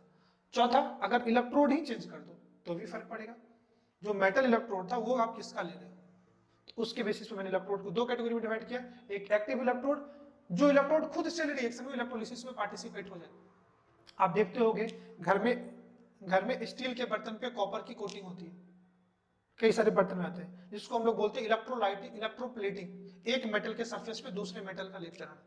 चौथा, अगर इलेक्ट्रोड ही चेंज कर दो तो भी फर्क पड़ेगा। जो मेटल इलेक्ट्रोड था वो आप किसका ले रहे हो, तो उसके बेसिस पे मैंने इलेक्ट्रोड को दो कैटेगरी में डिवाइड किया। एक एक्टिव इलेक्ट्रोड, जो इलेक्ट्रोड खुद से रिएक्शन में इलेक्ट्रोलिसिस में पार्टिसिपेट हो जाए। आप देखते होगे घर में स्टील के बर्तन पे कॉपर की कोटिंग होती है, कई सारे बर्तन में आते हैं, जिसको हम लोग बोलते हैं इलेक्ट्रोलाइटिंग, इलेक्ट्रोप्लेटिंग। एक मेटल के सरफेस पे दूसरे मेटल का लेप चढ़ाना,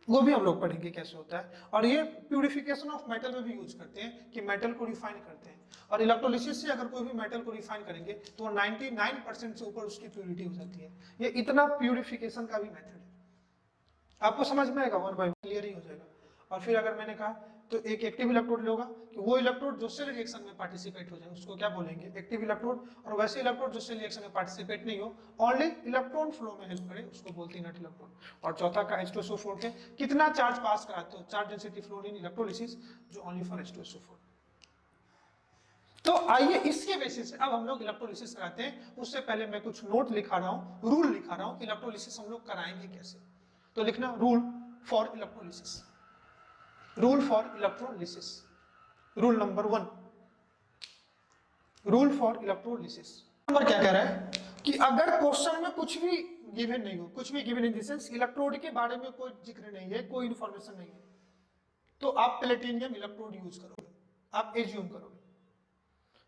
वो भी हम लोग पढ़ेंगे कैसे होता है। और ये प्यूरिफिकेशन ऑफ मेटल में भी यूज करते हैं कि मेटल को रिफाइन करते हैं। और इलेक्ट्रोलिसिस से अगर कोई भी मेटल को रिफाइन करेंगे तो 99% से ऊपर उसकी प्यूरिटी हो जाती है। ये इतना प्यूरिफिकेशन का भी मेथड है, आपको समझ में आएगा, 1 बाय 1 क्लियर ही हो जाएगा। और फिर अगर मैंने कहा तो एक एक्टिव इलेक्ट्रोड होगा कि वो इलेक्ट्रोड जो सेल रिएक्शन में पार्टिसिपेट हो जाए उसको क्या बोलेंगे, एक्टिव इलेक्ट्रोड। और वैसे इलेक्ट्रोड जो सेल रिएक्शन में पार्टिसिपेट नहीं हो, ओनली इलेक्ट्रॉन फ्लो में हेल्प करे, उसको बोलते हैं इनर्ट इलेक्ट्रोड। और चौथा का H2SO4 के कितना चार्ज पास कराते हो, charge density flow in electrolysis, जो ओनली फॉर H2SO4। तो आइए इसके बेसिस से अब हम लोग इलेक्ट्रोलिसिस कराते हैं। उससे पहले मैं कुछ नोट लिखा रहा हूं, रूल लिखा रहा हूं, इलेक्ट्रोलिसिस हम लोग कराएंगे कैसे। तो लिखना rule for electrolysis, rule for electrolysis. Rule number 1, rule for electrolysis. Number क्या कह रहा है कि अगर क्वेश्चन में कुछ भी गिवन नहीं हो, कुछ भी given in the sense electrode के बारे में कोई जिक्र नहीं है, कोई इंफॉर्मेशन नहीं है, तो आप प्लेटिनियम इलेक्ट्रोड यूज करोगे, आप एज्यूम करोगे।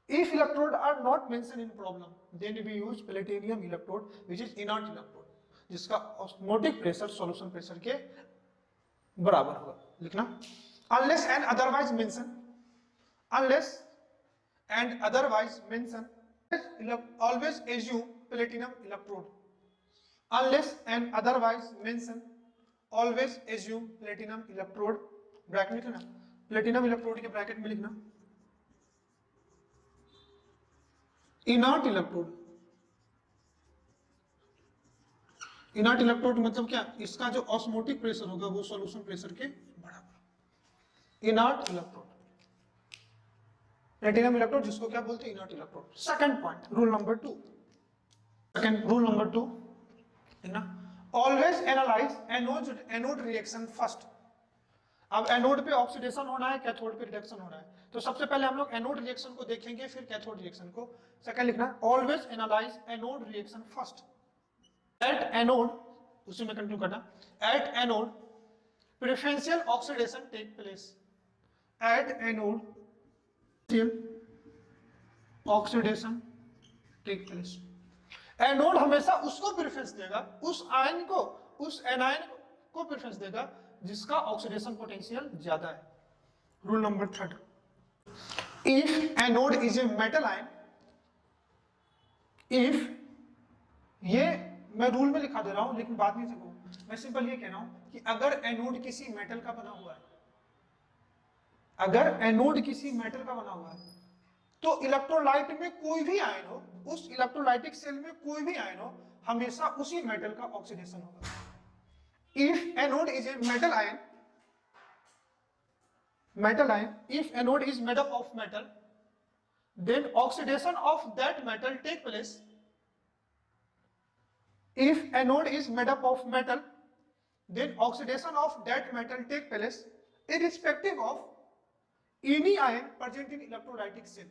If electrode are not mentioned in problem, then we use platinum electrode, which is inert electrode, जिसका osmotic pressure solution pressure के बराबर होगा। लिखना unless and otherwise mention, unless and otherwise mention, always assume platinum electrode, unless and otherwise mention, always assume platinum electrode। Bracket में लिखना, platinum electrode के bracket में लिखना इनर्ट इलेक्ट्रोड। इनर्ट इलेक्ट्रोड मतलब क्या, इसका जो ऑस्मोटिक प्रेशर होगा वो सॉल्यूशन प्रेशर के बराबर। इनर्ट इलेक्ट्रोड, प्लेटिनम इलेक्ट्रोड जिसको क्या बोलते हैं, inert electrode. Second point, rule number 2, second rule number 2 है ना, always analyse anode reaction first. अब एनोड पे ऑक्सीडेशन होना है, कैथोड पे रिडक्शन होना है, तो सबसे पहले हम लोग एनोड रिएक्शन को देखेंगे, फिर कैथोड रिएक्शन को। सेकंड लिखना है always analyse anode reaction first. At anode, उसी में कंटिन्यू करना, at anode preferential oxidation take place. At anode oxidation take place. Anode हमेशा उसको प्रेफरेंस देगा, उस आयन को, उस एनायन को प्रेफरेंस देगा जिसका ऑक्सीडेशन पोटेंशियल ज्यादा है। Rule number 3, if anode is a metal ion, if, ये मैं रूल में लिखा दे रहा हूं लेकिन बात नहीं सीखो, मैं सिंपल ये कह रहा हूं कि अगर एनोड किसी मेटल का बना हुआ है, अगर एनोड किसी मेटल का बना हुआ है, तो इलेक्ट्रोलाइट में कोई भी आयन हो, उस इलेक्ट्रोलाइटिक सेल में कोई भी आयन हो, हमेशा उसी मेटल का ऑक्सीडेशन होगा। If anode is a metal ion, if anode is made up of metal, then oxidation of that metal take place. If anode is made up of metal, then oxidation of that metal take place irrespective of any ion present in electrolytic cell.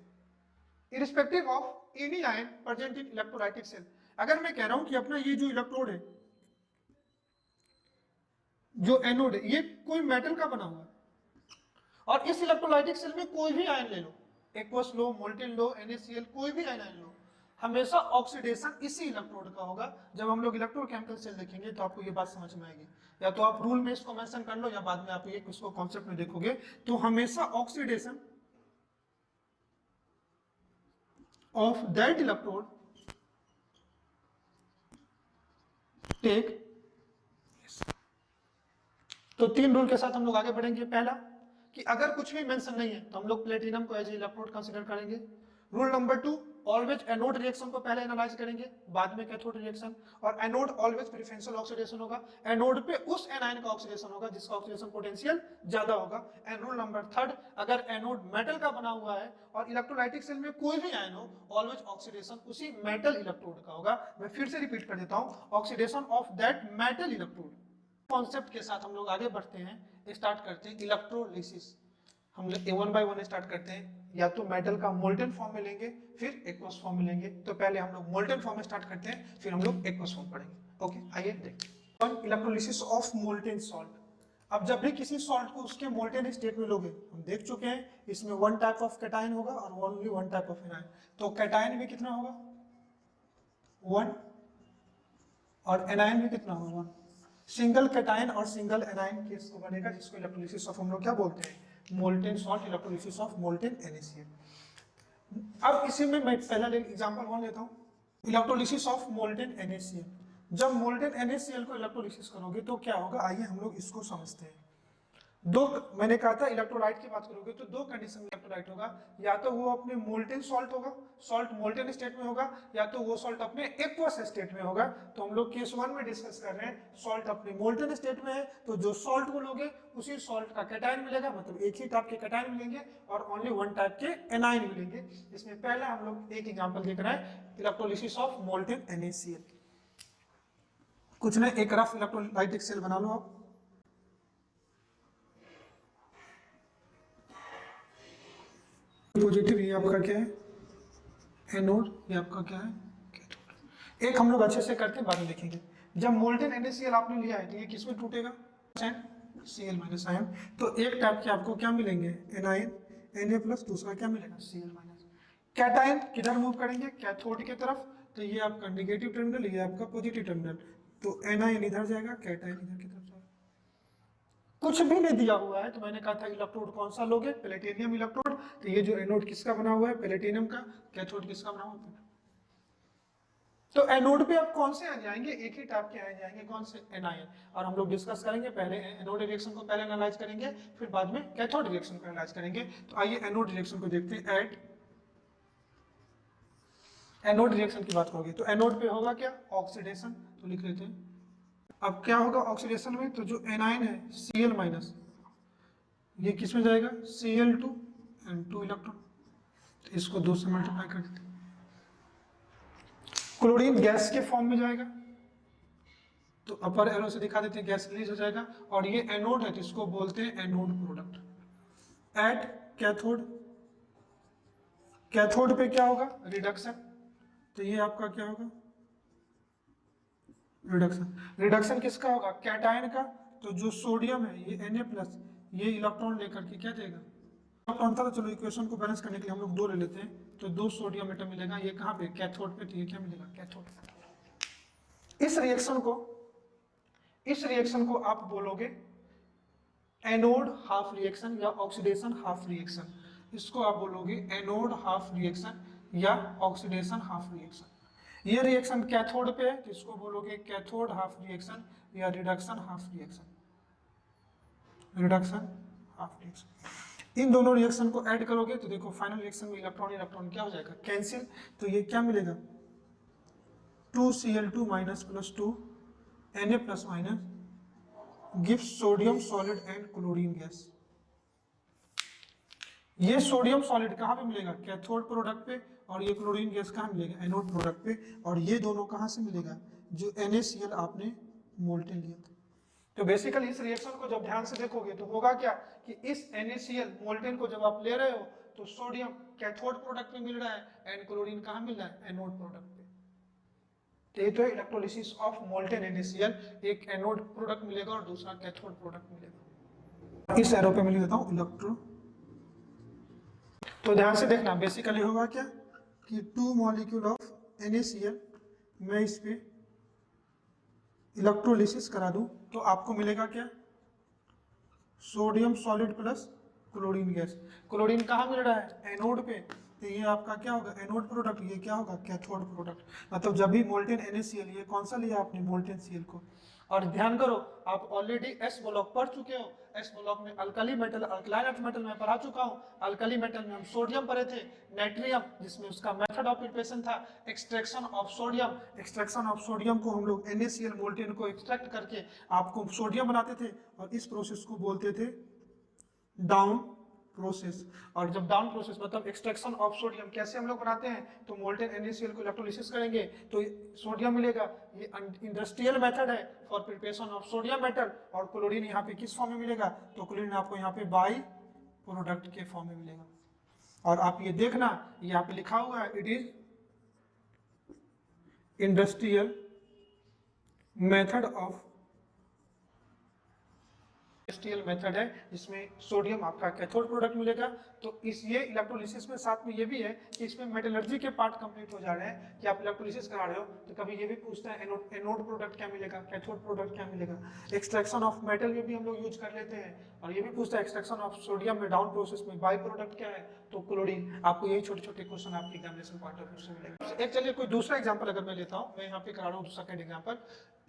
Irrespective of any ion present in electrolytic cell. अगर मैं कह रहा हूं कि अपना ये जो electrode है, जो एनोड है, ये कोई मेटल का बना हुआ है, और इस इलेक्ट्रोलाइटिक सेल में कोई भी आयन ले लो, एक्वस लो, मोल्टेन लो, NaCl, कोई भी आयन लो, हमेशा ऑक्सीडेशन इसी इलेक्ट्रोड का होगा। जब हम लोग इलेक्ट्रोकेमिकल सेल देखेंगे तो आपको ये बात समझ में आएगी, या तो आप रूल में इसको मेंशन कर लो या बाद में आप ये इसको कॉन्सेप्ट में देखोगे, तो हमेशा oxidation of that electrode take. तो 3 रूल के साथ हम लोग आगे बढ़ेंगे। पहला कि अगर कुछ भी मेंशन नहीं है तो हम लोग प्लेटिनम को एज इलेक्ट्रोड कंसीडर करेंगे। Rule number 2, always anode reaction को पहले एनालाइज करेंगे, बाद में कैथोड रिएक्शन। और एनोड ऑलवेज प्रेफरेंशियल ऑक्सीडेशन होगा, एनोड पे उस एनायन का ऑक्सीडेशन होगा जिसका ऑक्सीडेशन पोटेंशियल ज्यादा होगा। एंड रूल नंबर 3, अगर एनोड मेटल का बना हुआ है और इलेक्ट्रोलाइटिक सेल में कोई भी आयन हो, ऑलवेज ऑक्सीडेशन उसी मेटल इलेक्ट्रोड का होगा। मैं फिर से रिपीट कर देता हूं, oxidation of that metal electrode. Concept के साथ हम लोग आगे बढ़ते हैं, स्टार्ट करते हैं इलेक्ट्रोलिसिस। हम लोग 1 बाय 1 स्टार्ट करते हैं, या तो मेटल का मोल्टेन फॉर्म में लेंगे, फिर एक्वस फॉर्म में लेंगे। तो पहले हम लोग मोल्टेन फॉर्म में स्टार्ट करते हैं, फिर हम लोग एक्वस फॉर्म पढ़ेंगे। ओके, आइए देखते हैं इलेक्ट्रोलिसिस ऑफ मोल्टेन सॉल्ट। अब जब भी किसी सॉल्ट को उसके मोल्टेन स्टेट में लोगे, हम देख चुके हैं इसमें 1 टाइप ऑफ कैटायन होगा और ओनली 1 टाइप ऑफ एनायन। तो कैटायन में कितना होगा 1, और एनायन में कितना होगा 1। सिंगल कैटायन और सिंगल एनायन केस को बनेगा, जिसको इलेक्ट्रोलिसिस ऑफ हम लोग क्या बोलते हैं, molten salt, electrolysis of molten NaCl। अब इसी में मैं पहला एग्जांपल 1 लेता हूं, इलेक्ट्रोलिसिस ऑफ मोल्टेन NaCl। जब मोल्टेन NaCl को इलेक्ट्रोलिसिस करोगे तो क्या होगा, आइए हम लोग इसको समझते हैं। मैंने कहा था इलेक्ट्रोलाइट की बात करोगे तो 2 कंडीशन में इलेक्ट्रोलाइट होगा, या तो वो अपने मोल्टेन सॉल्ट होगा, सॉल्ट मोल्टेन स्टेट में होगा, या तो वो सॉल्ट अपने एक्वस स्टेट में होगा। तो हम लोग केस 1 में डिस्कस कर रहे हैं, सॉल्ट अपने मोल्टेन स्टेट में है, तो जो सॉल्ट को लोगे उसी सॉल्ट का कैटायन मिलेगा, मतलब एक ही टाइप के कैटायन मिलेंगे और ओनली 1 टाइप के एनायन मिलेंगे। इसमें पहला हम लोग एक एग्जाम्पल देख रहे हैं, इलेक्ट्रोलिसिस ऑफ मोल्टेन NaCl। कुछ नहीं, एक रफ इलेक्ट्रोलाइटिक सेल बना लो आप। पॉजिटिव ये आपका क्या है एनोड, ये आपका क्या है कैथोड। एक हम लोग अच्छे से करके बाद में देखेंगे। जब मोल्टेन NaCl आपने लिया है तो ये किसमें टूटेगा, Cl माइनस आयन। तो एक टाइप के आपको क्या मिलेंगे एनायन Na प्लस, दूसरा क्या मिलेगा Cl माइनस। कैटायन किधर मूव करेंगे, कैथोड की तरफ, तो ये आपका नेगेटिव टर्मिनल, ये आपका पॉजिटिव टर्मिनल। तो एनायन इधर जाएगा, कैटायन इधर की तरफ जाएगा। कुछ भी नहीं दिया हुआ है तो मैंने कहा था इलेक्ट्रोड कौन सा लोगे, प्लेटिनियम इलेक्ट्रोड। तो ये जो एनोड किसका बना हुआ है, प्लेटिनियम का, कैथोड किसका बना हुआ है। तो एनोड पे आप कौन से आ जाएंगे, एक ही टाइप के आ जाएंगे, कौन से एनायन। और हम लोग डिस्कस करेंगे, पहले एनोड रिएक्शन को पहले एनालाइज करेंगे, फिर बाद में कैथोड रिएक्शन को एनालाइज करेंगे। तो आइए एनोड रिएक्शन को देखते हैं। एट एनोड रिएक्शन की बात करोगे तो एनोड पे होगा क्या ऑक्सीडेशन, तो लिख लेते हैं। अब क्या होगा ऑक्सीडेशन में, तो जो एनायन है Cl माइनस, ये किस में जाएगा Cl2 and 2 इलेक्ट्रॉन। तो इसको 2 से मल्टीप्लाई कर देते हैं। क्लोरीन गैस के फॉर्म में जाएगा, तो अपर एरो से दिखा देते हैं, गैस रिलीज हो जाएगा। और ये एनोड है तो इसको बोलते हैं anode product. At cathode, cathode पे क्या होगा, रिडक्शन, तो ये आपका क्या होगा, रिडक्शन। रिडक्शन किसका होगा, कैटायन का। तो जो सोडियम है ये Na+, ये इलेक्ट्रॉन लेकर के क्या देगा, इलेक्ट्रॉन था। तो चलो इक्वेशन को बैलेंस करने के लिए हम लोग 2 ले लेते हैं, तो 2 सोडियम एटम मिलेगा, ये कहाँ पे, कैथोड पे, तो ये क्या मिलेगा, कैथोड। इस रिएक्शन को आप बोलोगे एनोड हाफ रिएक्शन या ऑक्सीडेशन हाफ रिएक्शन। इसको आप बोलोगे एनोड हाफ रिएक्शन या ऑक्सीडेशन हाफ रिएक्शन। ये रिएक्शन कैथोड पे है तो इसको बोलोगे कैथोड हाफ रिएक्शन या reduction half reaction, reduction half reaction. इन दोनों रिएक्शन को ऐड करोगे तो देखो फाइनल रिएक्शन में इलेक्ट्रॉन इलेक्ट्रॉन क्या हो जाएगा, कैंसिल। तो ये क्या मिलेगा, 2Cl2 minus plus 2 Na plus minus gives sodium solid and chlorine gas. ये सोडियम सॉलिड कहाँ पे मिलेगा, कैथोड प्रोडक्ट पे, और ये क्लोरीन गैस कहाँ मिलेगा, एनोड प्रोडक्ट पे। और ये दोनों कहाँ से मिलेगा, जो NaCl आपने मोल्टेन लिया था। तो बेसिकली इस रिएक्शन को जब ध्यान से देखोगे तो होगा क्या कि इस NaCl मोल्टेन को जब आप ले रहे हो तो सोडियम कैथोड प्रोडक्ट में मिल रहा है एंड क्लोरीन कहाँ मिल रहा है, एनोड प्रोडक्ट पे। तो ये तो है इलेक्ट्रोलिसिस ऑफ मोल्टेन NaCl, एक एनोड प्रोडक्ट मिलेगा और दूसरा कैथोड प्रोडक्ट मिलेगा। इस एरो पे मैं लिख देता हूँ इलेक्ट्रो। तो ध्यान से देखना, बेसिकली होगा क्या कि 2 मॉलिक्यूल ऑफ NaCl, मैं इस पे इलेक्ट्रोलिसिस करा दूं तो आपको मिलेगा क्या, sodium solid plus chlorine gas. Chlorine कहाँ मिल रहा है, एनोड पे, तो ये आपका क्या होगा, एनोड प्रोडक्ट, ये क्या होगा, कैथोड प्रोडक्ट। मतलब जब भी मोल्टेन NaCl, ये कौन सा लिया आपने, मोल्टेन Cl को। और ध्यान करो आप ऑलरेडी S ब्लॉक पढ़ चुके हो, S ब्लॉक में alkali metal, alkaline earth metal में पढ़ा चुका हूँ। अल्कली मेटल में हम सोडियम पढ़े थे, नाइट्रियम, जिसमें उसका मेथड ऑफ प्रिपरेशन था extraction of sodium. Extraction of sodium को हम लोग NaCl मोल्टेन को एक्सट्रैक्ट करके आपको सोडियम बनाते थे, और इस प्रोसेस को बोलते थे डाउन प्रोसेस। और जब डाउन प्रोसेस मतलब एक्सट्रैक्शन ऑफ सोडियम कैसे हम लोग बनाते हैं, तो मोल्टेन NaCl को इलेक्ट्रोलिसिस करेंगे तो सोडियम मिलेगा। ये इंडस्ट्रियल मेथड है for preparation of sodium metal. और क्लोरीन यहाँ पे किस फॉर्म में मिलेगा, तो क्लोरीन आपको यहाँ पे बाई प्रोडक्ट के फॉर्म में मिलेगा। और आप ये देखना, यहाँ पे लिखा हुआ है it is industrial method of, industrial method है जिसमें सोडियम आपका कैथोड प्रोडक्ट मिलेगा। तो इस ये इलेक्ट्रोलिसिस में साथ में ये भी है कि इसमें मेटलर्जी के पार्ट कंप्लीट हो जा रहे हैं कि आप इलेक्ट्रोलिसिस करा रहे हो तो कभी ये भी पूछता है एनोड प्रोडक्ट क्या मिलेगा, कैथोड प्रोडक्ट क्या मिलेगा। एक्सट्रैक्शन ऑफ मेटल में भी हम लोग यूज कर लेते हैं। और ये भी पूछता है एक्सट्रैक्शन ऑफ सोडियम में डाउन प्रोसेस में बाई प्रोडक्ट क्या है, तो क्लोरीन। आपको यही छोटे छोटे क्वेश्चन आपके एग्जामिनेशन पॉइंट ऑफ व्यू से मिलेगा। एक चलिए कोई दूसरा एग्जाम्पल अगर मैं लेता हूँ, मैं यहाँ पे करा रहा हूँ सेकंड एग्जाम्पल,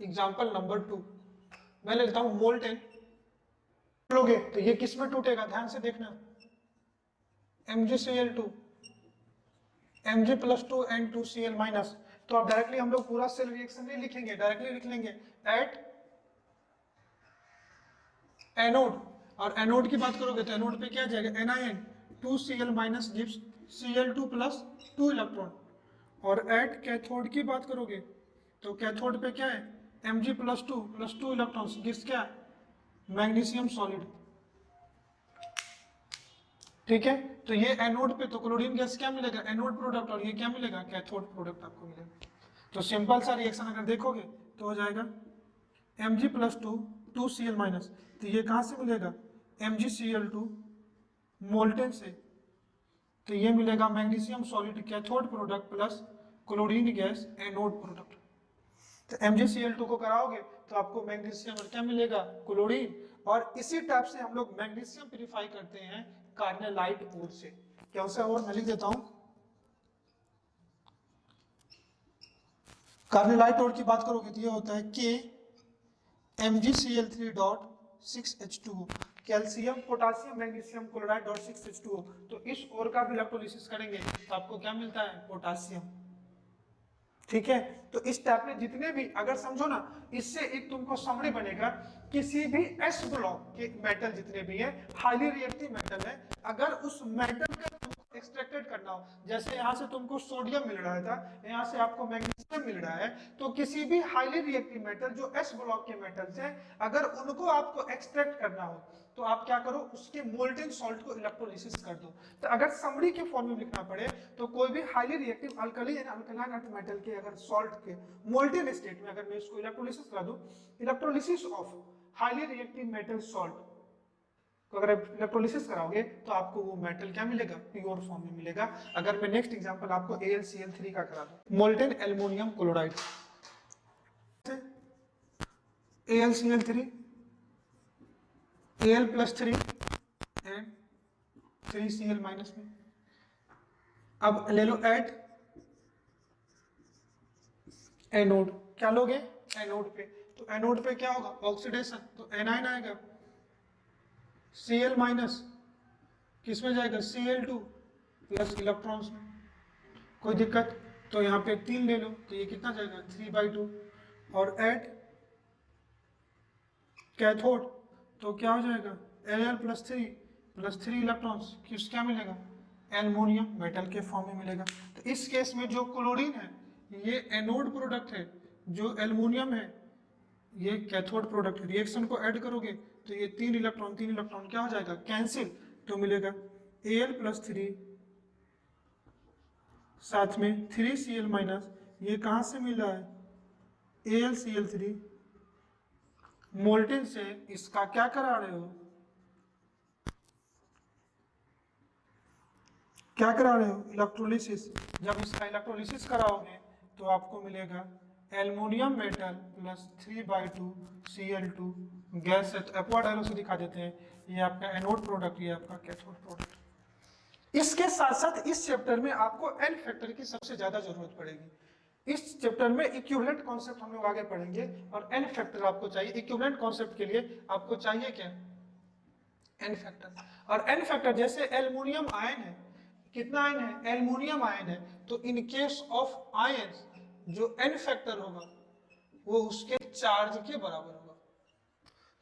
एग्जाम्पल नंबर 2 मैं लेता हूँ मोल्टेन लोगे तो ये किस में टूटेगा, ध्यान से देखना, MgCl2 Mg+2 N2Cl माइनस। तो अब डायरेक्टली हम लोग पूरा सेल रिएक्शन नहीं लिखेंगे, डायरेक्टली लिख लेंगे एट एनोड। और एनोड की बात करोगे तो एनोड पे क्या जाएगा, Anion 2Cl minus gives Cl2 plus 2 electron. और एट कैथोड की बात करोगे तो कैथोड पे क्या है, Mg+2 प्लस 2 इलेक्ट्रॉन गिव्स क्या, मैग्नीशियम सॉलिड। ठीक है, तो ये एनोड पे तो क्लोरीन गैस क्या मिलेगा, एनोड प्रोडक्ट, और ये क्या मिलेगा, कैथोड प्रोडक्ट आपको मिलेगा। तो सिंपल सा रिएक्शन अगर देखोगे तो हो जाएगा Mg+2 2Cl माइनस, तो ये कहाँ से मिलेगा, MgCl2 मोल्टेन से, तो ये मिलेगा magnesium solid cathode product plus chlorine gas anode product. तो MgCl2 को कराओगे तो आपको मैग्नीशियम और क्या मिलेगा, क्लोरीन। और इसी टाइप से हम लोग मैग्नीशियम प्यूरिफाई करते हैं कार्नेलाइट ओर से। क्या से और मैं लिख देता हूं, कार्नेलाइट ओर की बात करोगे तो ये होता है K MgCl3.6H2O, calcium potassium magnesium chloride dot 6H2O। तो इस ओर का भी इलेक्ट्रोलिसिस करेंगे तो आपको क्या मिलता है, पोटासियम। ठीक है, तो इस टाइप में जितने भी, अगर समझो ना, इससे एक तुमको समरी बनेगा, किसी भी S ब्लॉक के मेटल जितने भी हैं हाईली रिएक्टिव मेटल है, अगर उस मेटल का तुमको एक्सट्रैक्टेड करना हो, जैसे यहाँ से तुमको सोडियम मिल रहा था, यहाँ से आपको मैग्नीशियम मिल रहा है, तो किसी भी हाईली रिएक्टिव मेटल जो एस ब्लॉक के मेटल्स हैं, अगर उनको आपको एक्सट्रैक्ट करना हो तो आप क्या करो, उसके मोल्टेन सॉल्ट को इलेक्ट्रोलिसिस कर दो। तो अगर समरी के फॉर्म में लिखना पड़े तो कोई भी highly reactive alkali and alkaline earth metal के अगर सॉल्ट के मोल्टेन स्टेट में अगर मैं इसको इलेक्ट्रोलिसिस करा दूं, electrolysis of highly reactive metal salt तो अगर आप इलेक्ट्रोलिसिस कराओगे तो आपको वो मेटल क्या मिलेगा, प्योर फॉर्म में मिलेगा। अगर मैं नेक्स्ट एग्जांपल आपको AlCl3 का करा दूं, molten aluminium chloride, AlCl3 Al+3 and 3Cl minus में। अब ले लो एट एनोड, क्या लोगे एनोड पे, तो एनोड पे क्या होगा ऑक्सीडेशन, तो एनाइन आएगा, Cl माइनस किस में जाएगा Cl2 प्लस इलेक्ट्रॉन्स में, कोई दिक्कत, तो यहाँ पे 3 ले लो तो ये कितना जाएगा 3/2, और एट कैथोड तो क्या हो जाएगा Al+3 प्लस 3 इलेक्ट्रॉन्स, किस क्या मिलेगा एल्युमिनियम मेटल के फॉर्म में मिलेगा। तो इस केस में जो क्लोरीन है ये एनोड प्रोडक्ट है, जो एल्युमिनियम है ये कैथोड प्रोडक्ट है। रिएक्शन को ऐड करोगे तो ये 3 इलेक्ट्रॉन क्या हो जाएगा कैंसिल, तो मिलेगा Al+3 साथ में 3Cl माइनस, ये कहाँ से मिला है AlCl3 मोल्टेन से, इसका क्या करा रहे हो, क्या करा रहे हो इलेक्ट्रोलिसिस। जब इसका इलेक्ट्रोलिसिस कराओगे तो आपको मिलेगा aluminium metal plus 3/2 Cl2 gas है, तो एक्वाड एरो से दिखा देते हैं, ये आपका एनोड प्रोडक्ट, ये आपका कैथोड प्रोडक्ट। इसके साथ साथ इस चैप्टर में आपको एन फैक्टर की सबसे ज्यादा जरूरत पड़ेगी। इस चैप्टर में इक्विवेलेंट कॉन्सेप्ट हम लोग आगे पढ़ेंगे और एन फैक्टर आपको चाहिए। इक्विवेलेंट कॉन्सेप्ट के लिए आपको चाहिए क्या एन फैक्टर, और एन फैक्टर जैसे एल्युमिनियम आयन है, कितना आयन है एल्युमिनियम आयन है, तो इन केस ऑफ आयन जो एन फैक्टर होगा वो उसके चार्ज के बराबर होगा।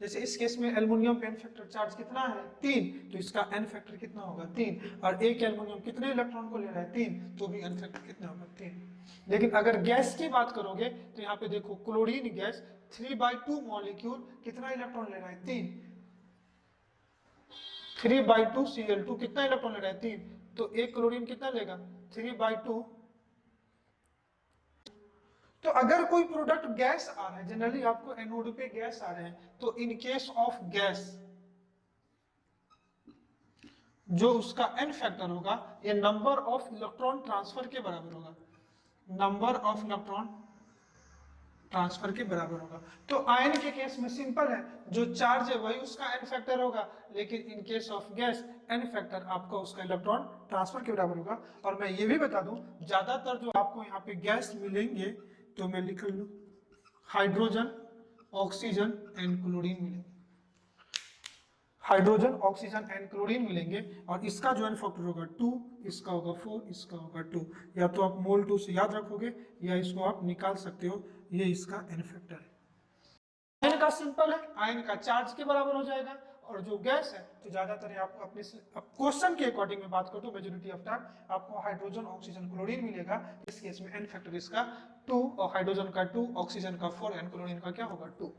जैसे इस केस में एल्युमिनियम पे एन फैक्टर चार्ज कितना है 3, तो इसका एन फैक्टर कितना होगा 3, और एक एल्युमिनियम कितने इलेक्ट्रॉन को ले रहा है 3, तो भी एन फैक्टर कितना होगा 3। लेकिन अगर गैस की बात करोगे तो यहाँ पे देखो क्लोरीन गैस 3/2 मॉलिक्यूल कितना इलेक्ट्रॉन ले रहा है 3, 3/2 Cl2 कितना इलेक्ट्रॉन ले रहा है 3, तो एक क्लोरीन कितना लेगा 3/2। तो अगर कोई प्रोडक्ट गैस आ रहा है, जनरली आपको एनोड पे गैस आ रहे हैं, तो इन केस ऑफ गैस जो उसका एन फैक्टर होगा ये नंबर ऑफ इलेक्ट्रॉन ट्रांसफर के बराबर होगा, नंबर ऑफ इलेक्ट्रॉन ट्रांसफर के बराबर होगा। तो आयन के केस में सिंपल है, जो चार्ज है वही उसका एन फैक्टर होगा, लेकिन in case of gas n factor आपको उसका इलेक्ट्रॉन ट्रांसफर के बराबर होगा। और मैं ये भी बता दूं, ज्यादातर जो आपको यहाँ पे गैस मिलेंगे तो मैं लिख लूं हाइड्रोजन ऑक्सीजन एंड क्लोरीन मिलेंगे, हाइड्रोजन ऑक्सीजन एंड क्लोरीन मिलेंगे, और इसका जो एन फैक्टर होगा 2, इसका होगा 4, इसका होगा 2। या तो आप मोल 2 से याद रखोगे या इसको आप निकाल सकते हो, ये इसका एन फैक्टर है। आयन का सिंपल है, आयन का चार्ज के बराबर हो जाएगा, और जो गैस है तो ज्यादातर आपको अपने क्वेश्चन के अकॉर्डिंग में बात करते हो, मेजोरिटी ऑफ टाइम आपको हाइड्रोजन ऑक्सीजन क्लोरीन मिलेगा। इस केस में एन फैक्टर इसका 2, और हाइड्रोजन का 2, ऑक्सीजन का 4 एंड क्लोरीन का क्या होगा 2।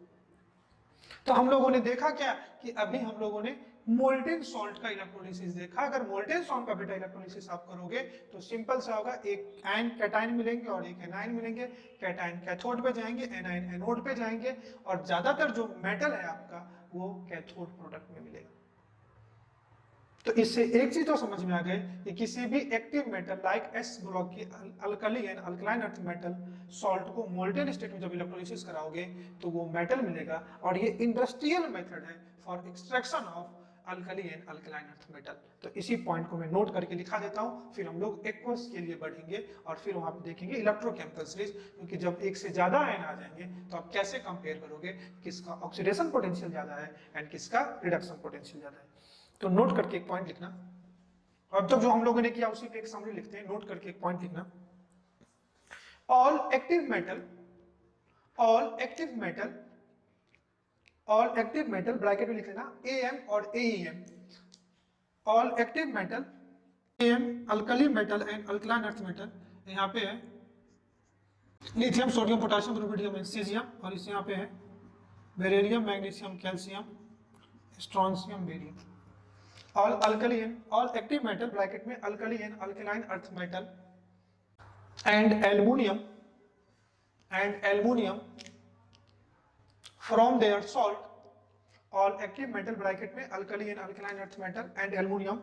तो हम लोगों ने देखा क्या कि अभी हम लोगों ने मोल्टेन सॉल्ट का इलेक्ट्रोलिसिस देखा। अगर मोल्टेन सॉल्ट का बेटा इलेक्ट्रोलिसिस आप करोगे तो सिंपल सा होगा, एक आयन कैटायन मिलेंगे और एक एनायन मिलेंगे। कैटायन कैथोड पे जाएंगे, एनायन एनोड पे जाएंगे, और ज्यादातर जो मेटल है आपका वो कैथोड प्रोडक्ट में मिलेगा। तो इससे एक चीज तो समझ में आ गए कि किसी भी active metal like S block की alkali and alkaline earth metal salt को मोल्टेन स्टेट में जब इलेक्ट्रोलिसिस कराओगे तो वो मेटल मिलेगा, और ये इंडस्ट्रियल मेथड है for extraction of alkali and alkaline earth metal. तो इसी पॉइंट को मैं नोट करके लिखा देता हूं, फिर हम लोग एक्वस के लिए बढ़ेंगे और फिर वहां पे देखेंगे इलेक्ट्रोकेमिकल सीरीज, क्योंकि जब एक से ज्यादा आयन आ जाएंगे तो आप कैसे कंपेयर करोगे किसका ऑक्सीडेशन पोटेंशियल ज्यादा है एंड किसका रिडक्शन पोटेंशियल ज्यादा है। तो नोट करके एक पॉइंट लिखना, अब तक जो हम लोगों ने किया उसी पे एक समरी लिखते हैं। नोट करके एक पॉइंट लिखना, ऑल एक्टिव मेटल ब्रैकेट में लिख लेना AM और AEM, all active metal alkali metal and alkaline earth metal, यहाँ पे है lithium, sodium, potassium, rubidium and caesium, और इस यहाँ पे है beryllium, magnesium, calcium, strontium, barium. All alkali and all active metal bracket में alkali and alkaline earth metal and aluminium from their salt, all active metal bracket में alkali and alkaline earth metal and aluminum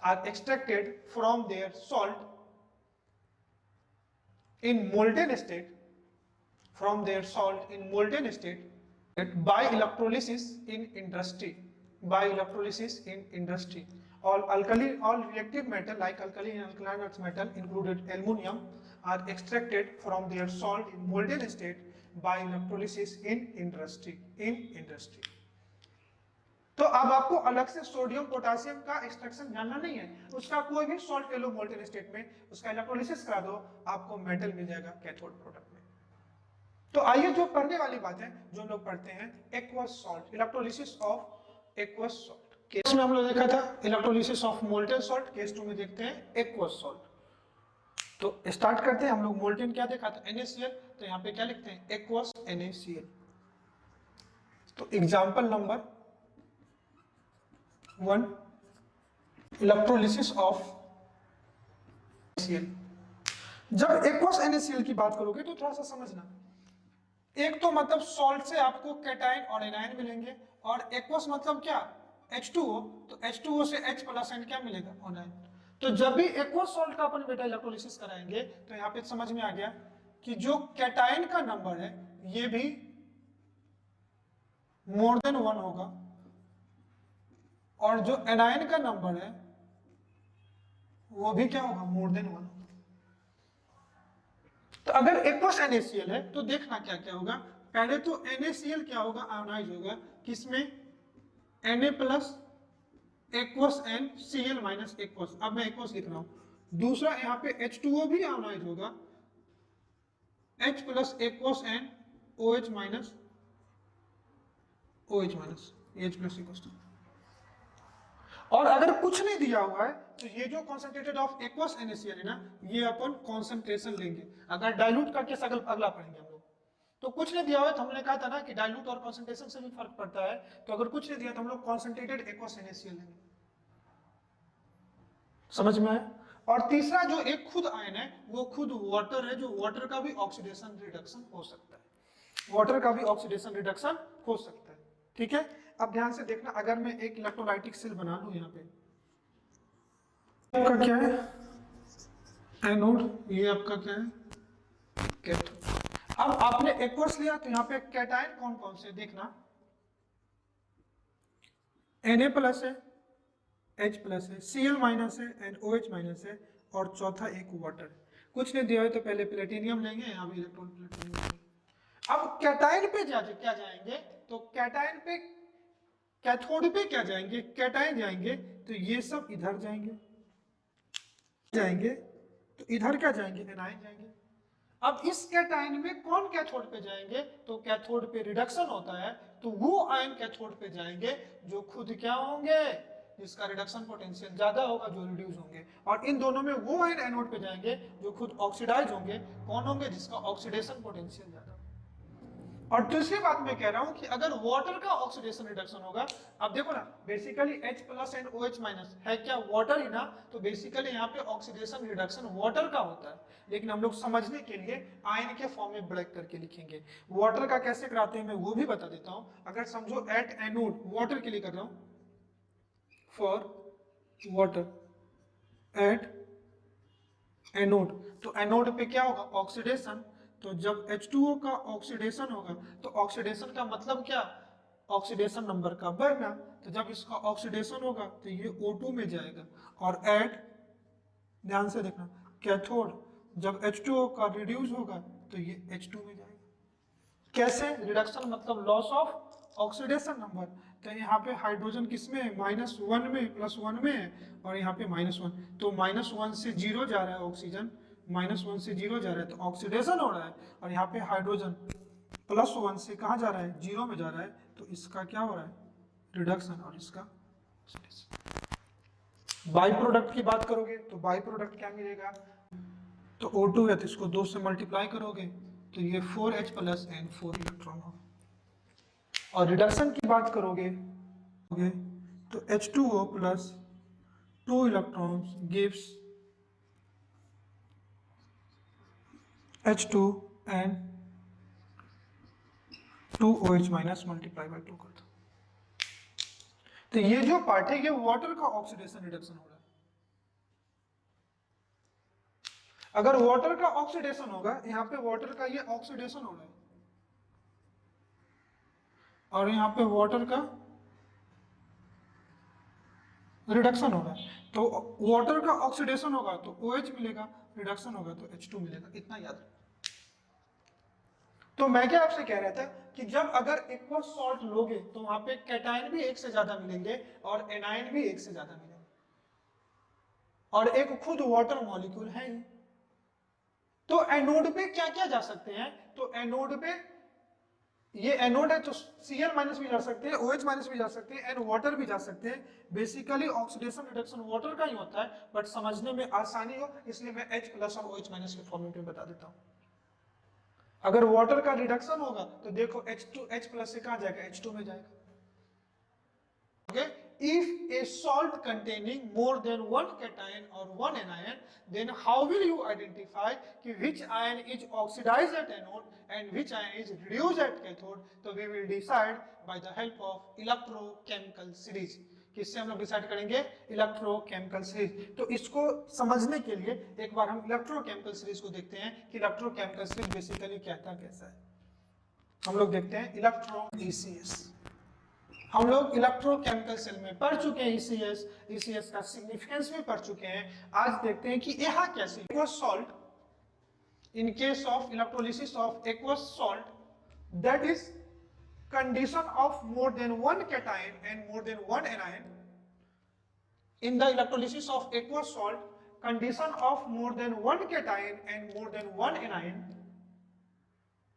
are extracted from their salt in molten state by electrolysis in industry. All reactive metal like alkali and alkaline earth metal included aluminum are extracted from their salt in molten state by electrolysis in industry. तो अब आपको अलग से sodium potassium का extraction जानना नहीं है, उसका कोई भी सॉल्ट ले लो मोल्टेन स्टेट में, उसका इलेक्ट्रोलिसिस करा दो, आपको मेटल मिल जाएगा कैथोड प्रोडक्ट में। तो आइए जो पढ़ने वाली बात है, जो हम लोग पढ़ते हैं aqueous salt, electrolysis of aqueous salt. Case में हम लोग देखा था electrolysis of molten salt, case 2 में देखते हैं एक्वस सॉल्ट। तो स्टार्ट करते हैं। हम लोग मोल्टेन क्या देखा था, NaCl, तो यहाँ पे क्या लिखते हैं एक्वस NaCl। तो example number 1 electrolysis of NaCl। जब एक्वस NaCl की बात करोगे तो थोड़ा सा समझना, एक तो मतलब सॉल्ट से आपको कैटायन और एनायन मिलेंगे, और एक्वस मतलब क्या, H2O, तो H2O से H प्लस एन क्या मिलेगा, एनायन। तो जब भी एक्वस सॉल्ट का अपन बेटा इलेक्ट्रोलिसिस कराएंगे तो यहाँ पे समझ में आ गया कि जो कैटायन का नंबर है ये भी मोर देन 1 होगा, और जो एनायन का नंबर है वो भी क्या होगा, मोर देन 1। तो अगर एक्वस NaCl है तो देखना क्या क्या होगा, पहले तो NaCl क्या होगा, आयोनाइज होगा, किसमें, Na plus aqueous N Cl minus aqueous, अब मैं एक्वस लिख रहा हूं। दूसरा यहाँ पे H2O भी आयोनाइज होगा, H plus aqueous N OH minus OH minus H plus equals. और अगर कुछ नहीं दिया हुआ है तो ये जो कॉन्सेंट्रेटेड ऑफ एक्वस NaCl है ना, ये अपन कॉन्सेंट्रेशन लेंगे। अगर डाइल्यूट का केस अगला पढ़ेंगे हम लोग। तो कुछ नहीं दिया हुआ है तो हमने कहा था ना कि डाइल्यूट और कॉन्सेंट्रेशन से भी फर्क पड़ता है, तो अगर कुछ नहीं दिया तो हम लोग कॉन्सेंट्रेटेड एक्वस NaCl लेंगे। समझ में आया। और तीसरा जो एक खुद आयन है वो खुद वाटर है, जो वाटर का भी ऑक्सीडेशन रिडक्शन हो सकता है, वाटर का भी ऑक्सीडेशन रिडक्शन हो सकता है। ठीक है, अब ध्यान से देखना, अगर मैं एक इलेक्ट्रोलाइटिक सेल बना लूं, यहाँ पे आपका क्या है, एनोड, ये आपका क्या है, कैथोड। अब आपने एक्वस लिया तो यहाँ पे कैटायन कौन कौन से देखना, Na प्लस है, H प्लस है, Cl माइनस है एंड OH माइनस है, और चौथा एक वाटर। कुछ नहीं दिया है तो पहले प्लेटिनियम लेंगे, यहाँ भी इलेक्ट्रॉन प्लेटिनियम। अब कैटायन पे क्या जाएंगे, तो कैटायन पे, कैथोड पे क्या जाएंगे, कैटायन जाएंगे, तो ये सब इधर जाएंगे तो इधर क्या जाएंगे, एनायन जाएंगे। अब इस कैटायन में कौन कैथोड पे जाएंगे, तो कैथोड पे रिडक्शन होता है, तो वो आयन कैथोड पे जाएंगे जो खुद क्या होंगे, जिसका रिडक्शन पोटेंशियल ज्यादा होगा, जो रिड्यूस होंगे। और इन दोनों में वो आयन एनोड पे जाएंगे जो खुद ऑक्सीडाइज होंगे, कौन होंगे, जिसका ऑक्सीडेशन पोटेंशियल ज्यादा। और दूसरी बात मैं कह रहा हूं कि अगर वाटर का ऑक्सीडेशन रिडक्शन होगा, अब देखो ना, basically H plus and OH minus है क्या, वाटर ही ना, तो बेसिकली यहाँ पे ऑक्सीडेशन रिडक्शन वाटर का होता है, लेकिन हम लोग समझने के लिए आयन के फॉर्म में ब्रेक करके लिखेंगे। वाटर का कैसे कराते हैं मैं वो भी बता देता हूं। अगर समझो एट एनोड, वाटर के लिए कर रहा हूं, फॉर वाटर एट एनोड, तो एनोड पे क्या होगा, ऑक्सीडेशन। तो जब H2O का ऑक्सीडेशन होगा तो ऑक्सीडेशन का मतलब क्या, ऑक्सीडेशन नंबर का बढ़ना। तो जब इसका ऑक्सीडेशन होगा तो ये O2 में जाएगा, और एट, ध्यान से देखना, कैथोड जब H2O का रिड्यूस होगा तो ये H2 में जाएगा। कैसे, रिडक्शन मतलब लॉस ऑफ ऑक्सीडेशन नंबर। तो यहाँ पे हाइड्रोजन किसमें है, -1 में, +1 में है, और यहाँ पे -1, तो -1 से 0 जा रहा है ऑक्सीजन, -1 से 0 जा रहा है तो ऑक्सीडेशन हो रहा है, और यहाँ पे हाइड्रोजन +1 से कहाँ जा रहा है, 0 में जा रहा है, तो इसका क्या हो रहा है, रिडक्शन, और इसका ऑक्सीडेशन। बाई प्रोडक्ट की बात करोगे तो बाई प्रोडक्ट क्या मिलेगा, तो O2 है तो इसको 2 से मल्टीप्लाई करोगे तो ये 4H प्लस एन 4 इलेक्ट्रॉन होगा। और रिडक्शन की बात करोगे तो H2O plus 2 electrons gives H2 and 2OH minus multiply by 2 कर दो। तो ये जो पार्ट है ये वाटर का ऑक्सीडेशन रिडक्शन हो रहा है। अगर वाटर का ऑक्सीडेशन होगा, यहाँ पे वाटर का ये ऑक्सीडेशन हो रहा है और यहाँ पे वाटर का रिडक्शन हो रहा है, तो वाटर का ऑक्सीडेशन होगा तो OH मिलेगा, रिडक्शन होगा तो H2 मिलेगा, इतना याद रखना। तो मैं क्या आपसे कह रहा था कि जब अगर एक्वस सॉल्ट लोगे तो वहां पे कैटायन भी एक से ज्यादा मिलेंगे और एनायन भी एक से ज्यादा मिलेंगे, और एक खुद वाटर मॉलिक्यूल है ही। तो एनोड पे क्या क्या जा सकते हैं, तो एनोड पे ये एनोड है तो Cl माइनस भी जा सकते हैं, OH माइनस भी जा सकते हैं, एंड वाटर भी जा सकते हैं। बेसिकली ऑक्सीडेशन रिडक्शन वाटर का ही होता है, बट समझने में आसानी हो इसलिए मैं H प्लस और OH माइनस के फॉर्मेट में बता देता हूं। अगर वाटर का रिडक्शन होगा तो देखो H प्लस से कहां जाएगा, H2 में जाएगा। Okay? If a salt containing more than one cation or one anion, then how will you identify कि which ion is oxidized at anode and which ion is reduced at cathode? तो we will decide by the help of electrochemical series। किससे हम लोग decide करेंगे, electrochemical series. तो इसको समझने के लिए एक बार हम इलेक्ट्रोकेमिकल सीरीज को देखते हैं कि इलेक्ट्रोकेमिकल सीरीज बेसिकली कहता कैसा है। हम लोग देखते हैं इलेक्ट्रो ECS। हम लोग इलेक्ट्रोकेमिकल सेल में पढ़ चुके हैं ECS का सिग्निफिकेंस भी पढ़ चुके हैं। आज देखते हैं कि यह कैसे aqueous salt, in case of electrolysis of aqueous salt, that is condition of more than one cation and more than one anion. In the electrolysis of aqueous salt, condition of more than one cation and more than one anion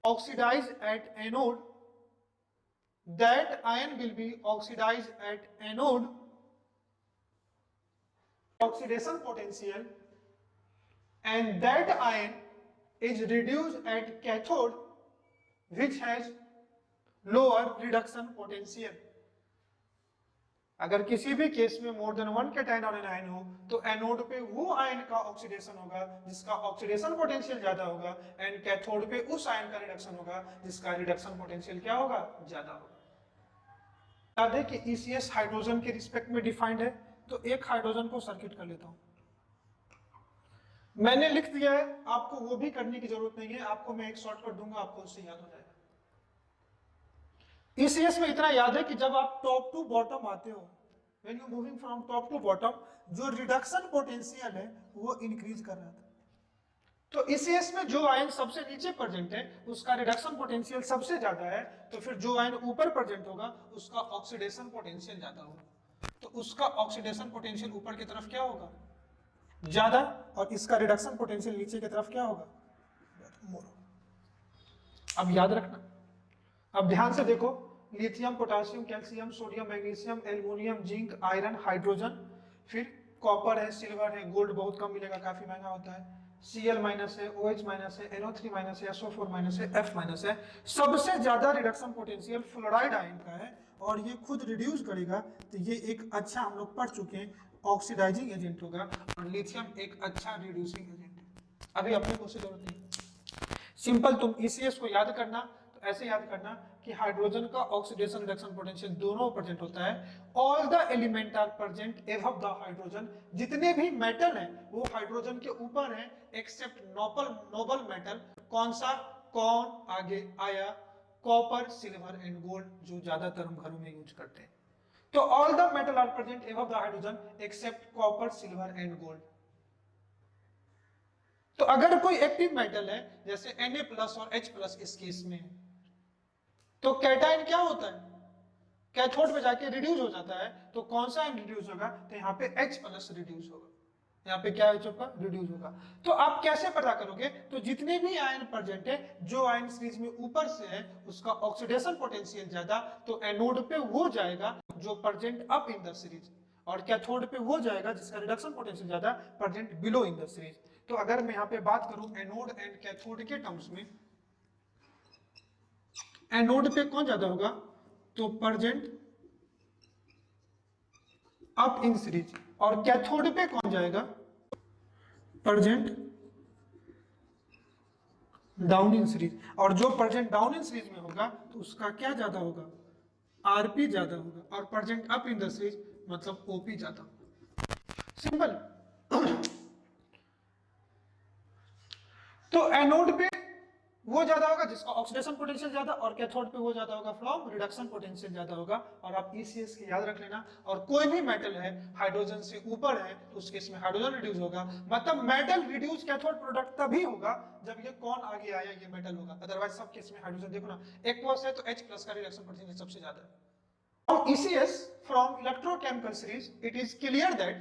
oxidize at anode, that ion will be oxidized at anode, oxidation potential, and that ion is reduced at cathode, which has lower reduction potential. अगर किसी भी case में मोर than one cation और anion हो तो anode पे वो ion का ऑक्सीडेशन होगा जिसका ऑक्सीडेशन पोटेंशियल ज्यादा होगा, एंड कैथोड पे उस आयन का रिडक्शन होगा जिसका रिडक्शन पोटेंशियल क्या होगा, ज्यादा होगा। याद है कि ECS हाइड्रोजन के रिस्पेक्ट में डिफाइंड है, तो एक हाइड्रोजन को सर्किट कर लेता हूं। मैंने लिख दिया है, आपको वो भी करने की जरूरत नहीं है, आपको मैं एक शॉर्टकट दूंगा, आपको उससे याद हो जाएगा। ECS में इतना याद है कि जब आप टॉप टू बॉटम आते हो, when you moving from top to bottom, जो रिडक्शन पोटेंशियल है वो इंक्रीज कर रहा था। तो ECS में जो आयन सबसे नीचे प्रेजेंट है उसका रिडक्शन पोटेंशियल सबसे ज्यादा है, तो फिर जो आयन ऊपर प्रेजेंट होगा उसका ऑक्सीडेशन पोटेंशियल ज्यादा होगा, तो उसका ऑक्सीडेशन पोटेंशियल ऊपर की तरफ क्या होगा, ज्यादा, और इसका रिडक्शन पोटेंशियल नीचे की तरफ क्या होगा, मोर। अब याद रखना, अब ध्यान से देखो, lithium, potassium, calcium, sodium, magnesium, aluminium, zinc, iron, hydrogen, फिर कॉपर है, सिल्वर है, गोल्ड बहुत कम मिलेगा, काफी महंगा होता है, Cl माइनस है, OH माइनस है, NO3 माइनस है, SO4 माइनस है, F माइनस है। सबसे ज्यादा रिडक्शन पोटेंशियल फ्लोराइड आयन का है और ये खुद रिड्यूस करेगा, तो ये एक अच्छा, हम लोग पढ़ चुके हैं, ऑक्सीडाइजिंग एजेंट होगा, और लिथियम एक अच्छा रिड्यूसिंग एजेंट है। अभी अपने को से जरूरत नहीं, सिंपल तुम ECS को याद करना, तो ऐसे याद करना कि हाइड्रोजन का ऑक्सीडेशन रिडक्शन पोटेंशियल दोनों प्रेजेंट होता है। All the element are present above the hydrogen, जितने भी मेटल हैं वो हाइड्रोजन के ऊपर हैं एक्सेप्ट नोबल मेटल। कौन सा, कौन आगे आया, कॉपर, सिल्वर एंड गोल्ड, जो ज्यादातर हम घरों में यूज करते हैं। तो all the metal are present above the hydrogen except copper, silver and gold. तो अगर कोई एक्टिव मेटल है जैसे Na+ और H+ इस केस में है, तो कैटायन क्या होता है, कैथोड पे जाके रिड्यूस हो जाता है, तो कौन सा आयन रिड्यूस होगा, तो यहाँ पे H+ रिड्यूस होगा, यहाँ पे क्या होगा, रिड्यूस होगा। तो आप कैसे पता करोगे, तो जितने भी आयन प्रेजेंट है, जो आयन सीरीज में ऊपर से है उसका ऑक्सीडेशन पोटेंशियल ज्यादा, तो एनोड पे वो जाएगा जो present up in the series, और कैथोड पे वो जाएगा जिसका रिडक्शन पोटेंशियल ज्यादा present below in the series. तो अगर मैं यहाँ पे बात करूं एनोड एंड कैथोड के टर्म्स में, एनोड पे कौन ज्यादा होगा, तो प्रेजेंट अप इन सीरीज, और कैथोड पे कौन जाएगा, प्रेजेंट डाउन इन सीरीज। और जो प्रेजेंट डाउन इन सीरीज में होगा तो उसका क्या ज्यादा होगा, आरपी ज्यादा होगा, और present up in the series मतलब ओपी ज्यादा होगा। सिंपल। तो एनोड पे वो ज्यादा होगा जिसका ऑक्सीडेशन पोटेंशियल ज्यादा, और कैथोड पे वो ज्यादा होगा फ्रॉम रिडक्शन पोटेंशियल ज्यादा होगा। और आप ECS की याद रख लेना। और कोई भी मेटल है हाइड्रोजन से ऊपर है तो उस केस में हाइड्रोजन रिड्यूस होगा, मतलब मेटल रिड्यूस कैथोड प्रोडक्ट तभी होगा जब ये कौन आगे आया ये मेटल होगा, अदरवाइज सब केस में हाइड्रोजन। देखो ना, एक्वस है तो H+ का रिडक्शन पोटेंशियल सबसे ज्यादा है। From ECS, from electrochemical series, it is clear that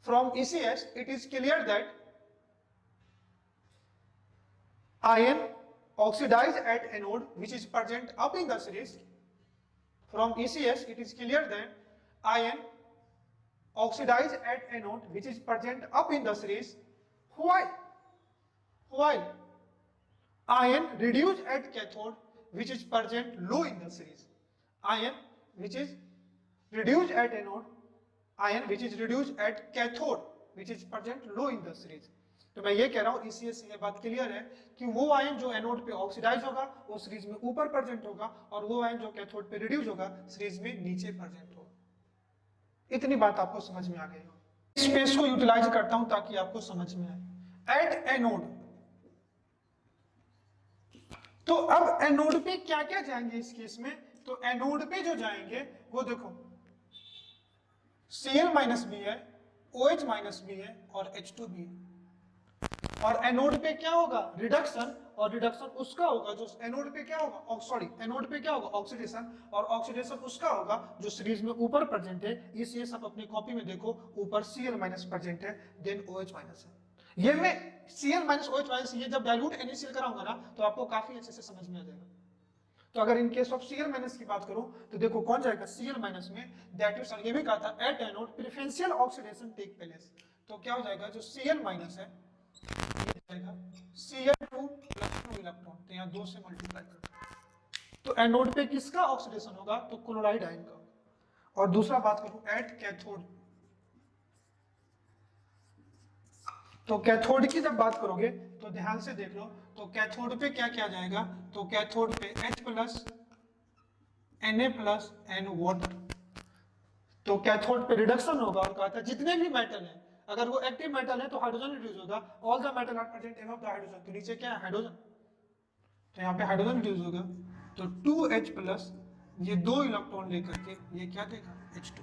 from ECS it is clear that ion oxidize at anode which is present up in the series. From ECS it is clear that ion oxidize at anode which is present up in the series, while ion reduce at cathode which is present low in the series. Ion which is reduced at anode, ion which is reduced at cathode which is present low in the series. तो मैं ये कह रहा हूँ ECS से ये बात clear है कि वो आयन जो एनोड पे ऑक्सीडाइज होगा वो सीरीज में ऊपर प्रेजेंट होगा, और वो आयन जो कैथोड पे रिड्यूस होगा सीरीज में नीचे प्रेजेंट होगा। इतनी बात आपको समझ में आ गई हो। स्पेस को यूटिलाइज करता हूं ताकि आपको समझ में आए। एट एनोड, तो अब एनोड पे क्या क्या जाएंगे इस केस में, तो एनोड पे जो जाएंगे वो देखो Cl- भी है, OH- भी है और H2 भी है। और एनोड पे क्या होगा, रिडक्शन, और रिडक्शन उसका होगा जो एनोड पे क्या होगा, सॉरी एनोड पे क्या होगा, ऑक्सीडेशन, और ऑक्सीडेशन उसका होगा जो सीरीज में ऊपर प्रेजेंट है। इसलिए सब अपनी कॉपी में देखो ऊपर Cl- प्रेजेंट है, देन OH- है। ये मैं Cl- OH- ये जब डाइल्यूट NaCl कराऊंगा ना तो आपको काफी अच्छे से समझ में आ जाएगा। तो अगर इन केस ऑफ Cl- की बात करूं तो देखो कौन जाएगा Cl- में, दैट इज सर ये भी कहा था at anode preferential oxidation take place. तो क्या हो जाएगा जो Cl- है Cl2 + 2 इलेक्ट्रॉन, तो यहाँ 2 से मल्टीप्लाई कर, तो एनोड पे किसका ऑक्सीडेशन होगा, तो क्लोराइड आयन का। और दूसरा बात करूं एट कैथोड, तो कैथोड की जब बात करोगे तो ध्यान से देख लो, तो कैथोड पे क्या क्या जाएगा, तो कैथोड पे H+, Na+ एंड वाटर। तो कैथोड पे रिडक्शन होगा, और कहा था जितने भी मेटल हैं अगर वो एक्टिव मेटल है तो हाइड्रोजन रिड्यूस होगा, all the metal are present above the hydrogen, तो नीचे क्या है हाइड्रोजन, तो यहाँ पे हाइड्रोजन रिड्यूस होगा, तो 2H+, ये 2 इलेक्ट्रॉन लेकर के ये क्या देगा H2,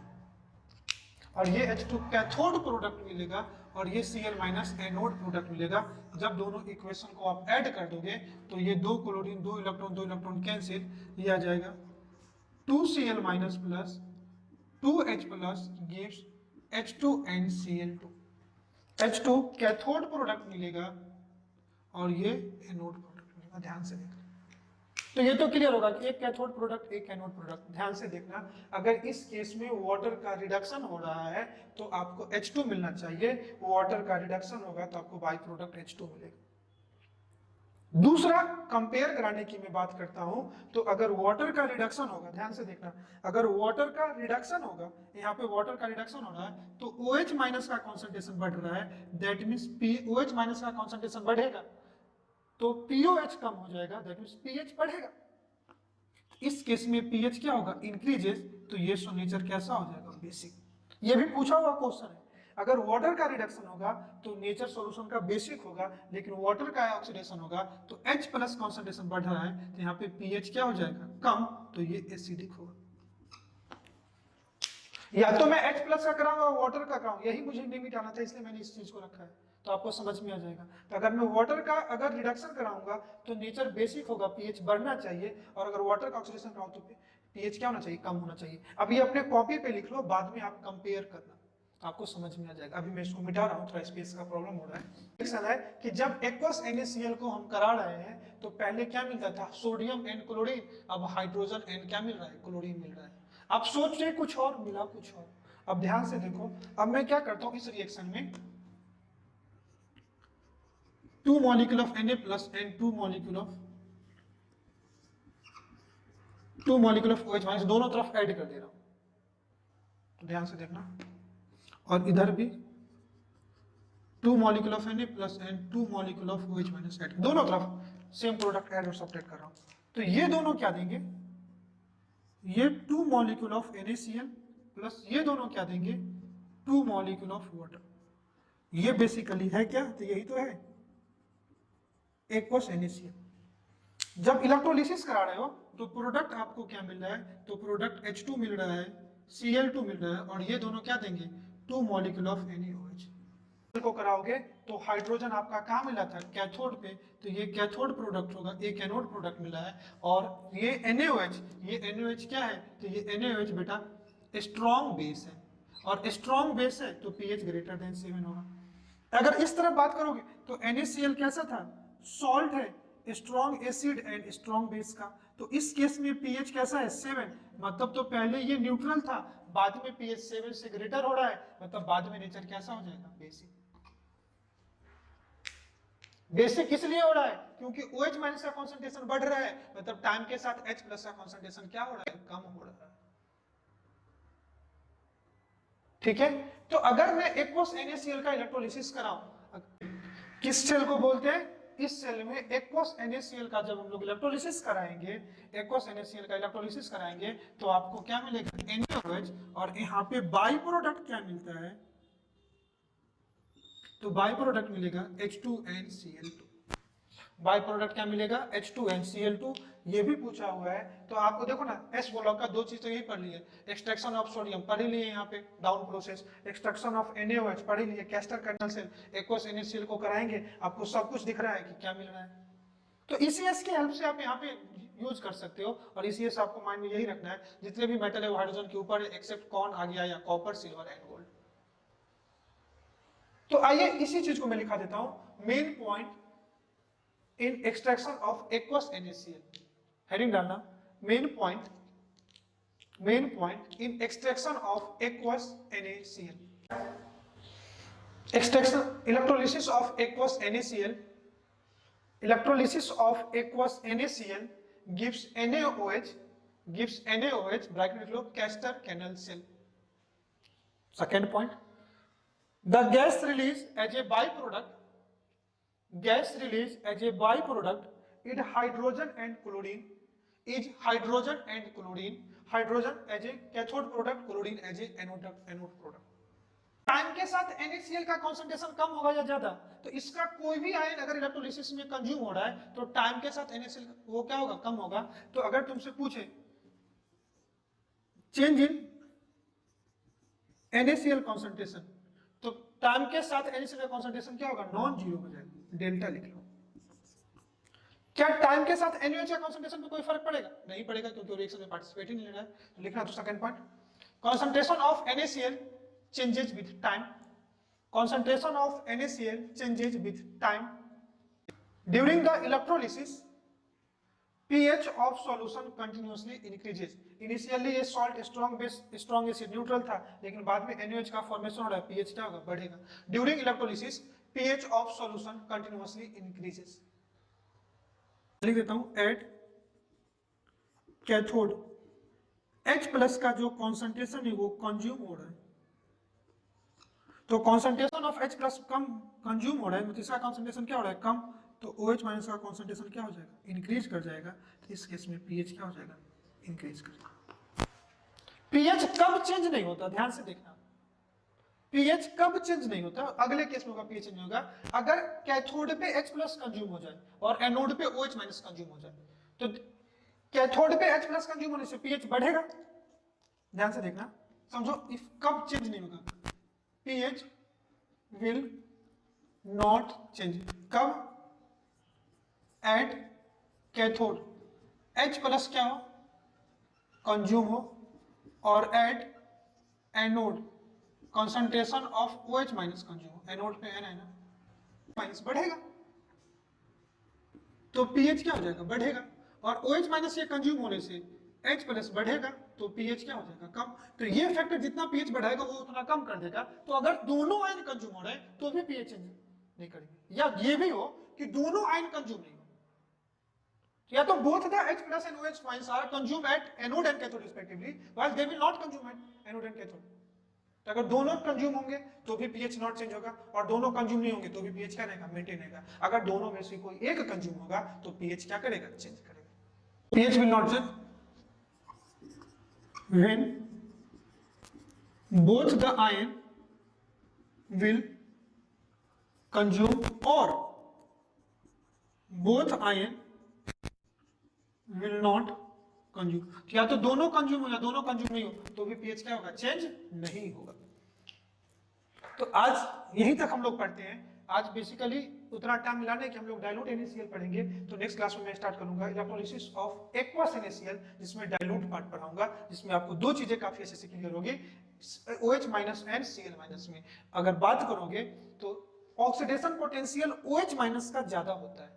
और ये H2 कैथोड प्रोडक्ट मिलेगा, और ये Cl- एनोड प्रोडक्ट मिलेगा। जब दोनों इक्वेशन को आप ऐड कर दोगे तो ये 2 क्लोरीन 2 इलेक्ट्रॉन कैंसिल, ये आ जाएगा 2Cl- plus 2H+ gives H2NCl2। H2 cathode product मिलेगा और ये एनोड प्रोडक्ट मिलेगा, ध्यान से देखना। तो ये तो क्लियर होगा कि एक कैथोड प्रोडक्ट एक एनोड प्रोडक्ट। ध्यान से देखना, अगर इस केस में वाटर का रिडक्शन हो रहा है तो आपको H2 मिलना चाहिए, वाटर का रिडक्शन होगा तो आपको बाई प्रोडक्ट H2 मिलेगा। दूसरा कंपेयर कराने की मैं बात करता हूं, तो अगर वाटर का रिडक्शन होगा, ध्यान से देखना, अगर वाटर का रिडक्शन होगा, यहाँ पे वाटर का रिडक्शन हो रहा है तो OH- का कॉन्सेंट्रेशन बढ़ रहा है, दैट मीन्स OH- का कॉन्सेंट्रेशन बढ़ेगा तो POH कम हो जाएगा, दैट मीन्स pH बढ़ेगा। इस केस में pH क्या होगा, इंक्रीजेस, तो ये नेचर कैसा हो जाएगा, बेसिक। ये भी पूछा हुआ क्वेश्चन है, अगर वाटर का रिडक्शन होगा तो नेचर सॉल्यूशन का बेसिक होगा, लेकिन वाटर का ऑक्सीडेशन होगा तो H+ कॉन्सेंट्रेशन बढ़ रहा है तो यहाँ पे pH क्या हो जाएगा, कम, तो ये एसिडिक होगा। या तो मैं H+ का कराऊंगा वाटर का कराऊंगा, यही मुझे नहीं मिटाना था इसलिए मैंने इस चीज को रखा है, तो आपको समझ में आ जाएगा। तो अगर मैं वाटर का अगर रिडक्शन कराऊंगा तो नेचर बेसिक होगा, pH बढ़ना चाहिए, और अगर वाटर का ऑक्सीडेशन कराऊं तो pH क्या होना चाहिए, कम होना चाहिए। अब ये अपने कॉपी पे लिख लो, बाद में आप कंपेयर करना, आपको समझ में आ जाएगा। अभी मैं इसको मिटा रहा हूँ, थोड़ा स्पेस का प्रॉब्लम हो रहा है। क्वेश्चन है कि जब एक्वस NaCl को हम करा रहे हैं तो पहले क्या मिलता था, सोडियम एंड क्लोरीन, अब हाइड्रोजन एंड क्या मिल रहा है, क्लोरीन मिल रहा है। आप सोच रहे कुछ और, मिला कुछ और। अब ध्यान से देखो, अब मैं क्या करता हूं इस रिएक्शन में, 2 molecule of Na plus and 2 molecule of OH minus दोनों तरफ ऐड कर दे रहा हूं। तो ध्यान से देखना, और इधर भी 2 molecule of Na plus and 2 molecule of OH minus add, दोनों तरफ सेम प्रोडक्ट ऐड और सब्ट्रैक्ट कर रहा हूं। तो ये दोनों क्या देंगे, ये 2 मॉलिक्यूल ऑफ NaCl प्लस ये दोनों क्या देंगे, 2 मॉलिक्यूल ऑफ वाटर। ये बेसिकली है क्या, तो यही तो है एक्वस NaCl। जब इलेक्ट्रोलिसिस करा रहे हो तो प्रोडक्ट आपको क्या मिल रहा है, तो प्रोडक्ट H2 मिल रहा है, Cl2 मिल रहा है, और ये दोनों क्या देंगे, 2 मॉलिक्यूल ऑफ NaOH। को कराओगे तो हाइड्रोजन आपका कहाँ मिला था, कैथोड पे, तो ये कैथोड प्रोडक्ट होगा, एक एनोड प्रोडक्ट मिला है। और ये NaOH क्या है, तो ये NaOH बेटा स्ट्रॉन्ग बेस है, और स्ट्रॉन्ग बेस है तो pH ग्रेटर देन 7 होगा। अगर इस तरफ बात करोगे तो NaCl कैसा था, सॉल्ट है, strong acid and strong base का, तो इस केस में pH कैसा है, 7। मतलब तो पहले ये न्यूट्रल था, बाद में pH 7 से ग्रेटर हो रहा है, मतलब बाद में नेचर कैसा हो जाएगा, बेसिक। बेसिक इसलिए हो रहा है क्योंकि OH माइनस का कंसंट्रेशन बढ़ रहा है, मतलब टाइम के साथ H प्लस का कंसंट्रेशन क्या हो रहा है, कम हो रहा है। ठीक है, तो अगर मैं एक्वस NaCl का इलेक्ट्रोलिसिस कराऊं, किस सेल को बोलते हैं, इस सेल में एक्वस NaCl का जब हम लोग इलेक्ट्रोलिसिस कराएंगे, एक्वस NaCl का इलेक्ट्रोलिसिस कराएंगे तो आपको क्या मिलेगा, NaOH, और यहाँ पे बाई प्रोडक्ट क्या मिलता है, तो बाई प्रोडक्ट मिलेगा H2NCl2। बाई प्रोडक्ट क्या मिलेगा, H2NCl2। ये भी पूछा हुआ है, तो आपको देखो ना, एस ब्लॉक का दो चीज तो यही पढ़ लिए, एक्सट्रैक्शन ऑफ सोडियम पढ़ ही लिए यहाँ पे, down process, extraction of NaOH पढ़ ही लिए, Castner Kellner cell, aqueous NaCl को कराएंगे, आपको सब कुछ दिख रहा है कि क्या मिल रहा है। तो ECS की हेल्प से आप यहाँ पे यूज कर सकते हो, और ECS आपको माइंड में यही रखना है, जितने भी मेटल है वो हाइड्रोजन के ऊपर है, एक्सेप्ट कौन आ गया, या कॉपर, सिल्वर एंड गोल्ड। तो आइए इसी चीज को मैं लिखा देता हूं, main point in extraction of aqueous NaCl। Heading डालना, main point in extraction of aqueous NaCl। Extraction, electrolysis of aqueous NaCl, electrolysis of aqueous NaCl gives NaOH bracket में लो Castner Kellner cell. Second point, the gas release as a byproduct is hydrogen and chlorine, hydrogen as a cathode product, chlorine as a anode product। Time के साथ NaCl का concentration कम होगा या ज्यादा, तो इसका कोई भी आयन अगर इलेक्ट्रोलिसिस में कंज्यूम हो रहा है तो टाइम के साथ NaCl वो क्या होगा, कम होगा। तो अगर तुमसे पूछे चेंज इन NaCl कंसंट्रेशन, तो टाइम के साथ NaCl का कंसंट्रेशन क्या होगा, नॉन जीरो हो जाएगा, डेल्टा लिख लो। क्या टाइम के साथ NaOH का कंसंट्रेशन पे कोई फर्क पड़ेगा, नहीं पड़ेगा, क्योंकि रिएक्शन में पार्टिसिपेट ही नहीं ले रहा है। तो लिखना तो second point, concentration of NaCl changes with time, concentration of NaCl changes with time during the electrolysis, pH of solution continuously increases। Initially ये salt strong base strong acid neutral था, लेकिन बाद में NaOH का फॉर्मेशन हो रहा है, pH क्या होगा, बढ़ेगा। During electrolysis pH of solution continuously increases। लिख देता हूं, एट कैथोड H प्लस का जो कॉन्सेंट्रेशन है वो कंज्यूम हो रहा है, तो concentration of H plus come consume हो रहा है, मतलब इसका कॉन्सेंट्रेशन क्या हो रहा है, कम, तो OH माइनस का कॉन्सेंट्रेशन क्या हो जाएगा, इंक्रीज कर जाएगा। तो इस केस में pH क्या हो जाएगा, इंक्रीज कर जाएगा। pH कब चेंज नहीं होता, ध्यान से देखना, pH कब चेंज नहीं होता, अगले केस में होगा pH चेंज होगा अगर कैथोड पे H प्लस कंज्यूम हो जाए और एनोड पे OH माइनस कंज्यूम हो जाए। तो कैथोड पे H प्लस कंज्यूम होने से pH बढ़ेगा, ध्यान से देखना, समझो, इफ कब चेंज नहीं होगा, pH will not change, कब, एट कैथोड H प्लस क्या हो, कंज्यूम हो, और at anode concentration of OH minus consume हो, एनोड पे N है ना, माइनस बढ़ेगा, तो pH क्या हो जाएगा, बढ़ेगा, और OH माइनस ये कंज्यूम होने से H प्लस बढ़ेगा तो pH क्या हो जाएगा, कम। तो ये फैक्टर जितना pH बढ़ाएगा वो उतना कम कर देगा। तो अगर दोनों आयन कंज्यूम हो रहे हैं तो भी pH चेंज नहीं करेंगे, या ये भी हो कि दोनों आयन कंज्यूम नहीं हो, या तो both the H plus and OH ions are consumed at anode and cathode respectively while they will not consume at anode and cathode। तो अगर दोनों कंज्यूम होंगे तो भी pH नॉट चेंज होगा, और दोनों कंज्यूम नहीं होंगे तो भी pH क्या रहेगा, मेंटेन रहेगा। अगर दोनों में से कोई एक कंज्यूम होगा तो pH क्या करेगा, चेंज करेगा। pH will not change when both the ion will consume or both ion will not consume. या तो दोनों कंज्यूम हो या दोनों कंज्यूम नहीं हो तो भी pH क्या होगा, चेंज नहीं होगा। तो आज यहीं तक हम लोग पढ़ते हैं। आज बेसिकली उतना टाइम मिला नहीं कि हम लोग डाइल्यूट NaCl पढ़ेंगे। तो नेक्स्ट क्लास में मैं स्टार्ट करूंगा इलेक्ट्रोलिसिस ऑफ एक्वस NaCl, जिसमें डाइल्यूट पार्ट पढ़ाऊंगा, जिसमें आपको दो चीजें काफी अच्छे से क्लियर होगी, OH माइनस एंड Cl में। अगर बात करोगे तो ऑक्सीडेशन पोटेंशियल OH माइनस का ज्यादा होता है,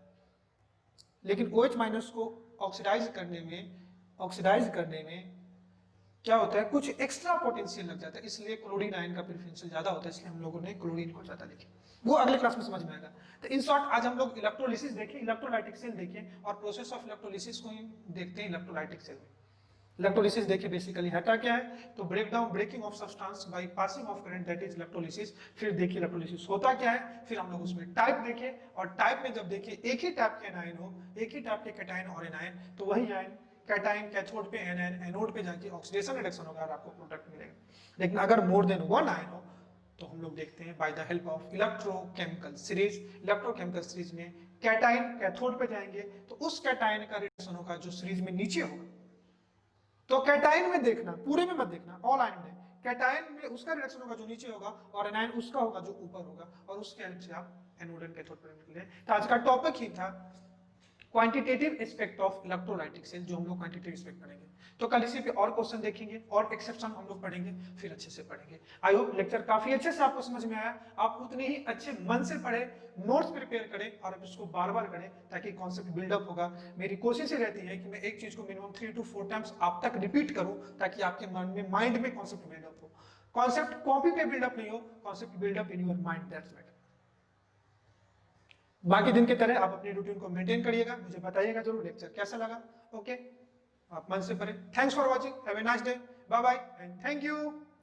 लेकिन OH माइनस को ऑक्सीडाइज करने में क्या होता है, कुछ एक्स्ट्रा पोटेंशियल लग जाता है, इसलिए क्लोरीन आयन का प्रेफरेंशियल ज्यादा होता है, इसलिए हम लोगों ने क्लोरीन को ज्यादा लिखा। वो अगले क्लास में समझ में आएगा। तो इन शॉर्ट आज हम लोग इलेक्ट्रोलिसिस देखें, इलेक्ट्रोलाइटिक सेल देखें, और प्रोसेस ऑफ इलेक्ट्रोलिसिस को ही देखते हैं इलेक्ट्रोलाइटिक सेल में। इलेक्ट्रोलिसिस देखिए बेसिकली हटा क्या है, तो breaking of substance by passing of current, that is electrolysis. फिर देखिए इलेक्ट्रोलिसिस होता क्या है, फिर हम लोग उसमें टाइप देखें, और टाइप में जब देखिए एक ही टाइप के एनायन हो, एक ही टाइप के कैटायन और एनायन, तो वही आयन कैटायन कैथोड पे एनायन एनोड पे जाके ऑक्सीडेशन रिडक्शन होगा और आपको प्रोडक्ट मिलेगा। लेकिन अगर मोर देन वन आयन हो तो हम लोग देखते हैं by the help of electrochemical series. Electrochemical series में कैटायन कैथोड पे जाएंगे तो उस कैटायन का रिडक्शन होगा जो सीरीज में नीचे होगा। तो कैटायन में देखना, पूरे में मत देखना, ऑल आयन में कैटायन में उसका रिडक्शन होगा जो नीचे होगा, और एनायन उसका होगा जो ऊपर होगा, और उसके हेल्प से आप एनोड एंड कैथोड पर निकले। तो आज का टॉपिक ही था quantitative aspect of electrolytic cell, जो हम लोग क्वांटिटेटिव एस्पेक्ट पढ़ेंगे। तो कल इसी पे और क्वेश्चन देखेंगे और एक्सेप्शन हम लोग पढ़ेंगे, फिर अच्छे से पढ़ेंगे। आई होप लेक्चर काफी अच्छे से आपको समझ में आया। आप उतने ही अच्छे मन से पढ़े, नोट्स प्रिपेयर करें और आप इसको बार बार करें ताकि कॉन्सेप्ट बिल्डअप होगा। मेरी कोशिश ही रहती है कि मैं एक चीज को मिनिमम 3 to 4 टाइम्स आप तक रिपीट करूं ताकि आपके मन में, माइंड में कॉन्सेप्ट बिल्डअप हो। कॉन्सेप्ट कॉपी पे बिल्डअप नहीं हो, concept buildup in your mind, that's matter. बाकी दिन की तरह आप अपनी रूटीन को मेंटेन करिएगा, मुझे बताइएगा जरूर लेक्चर कैसा लगा। ओके, आप मन से पढ़ें। Thanks for watching, have a nice day, bye bye and thank you.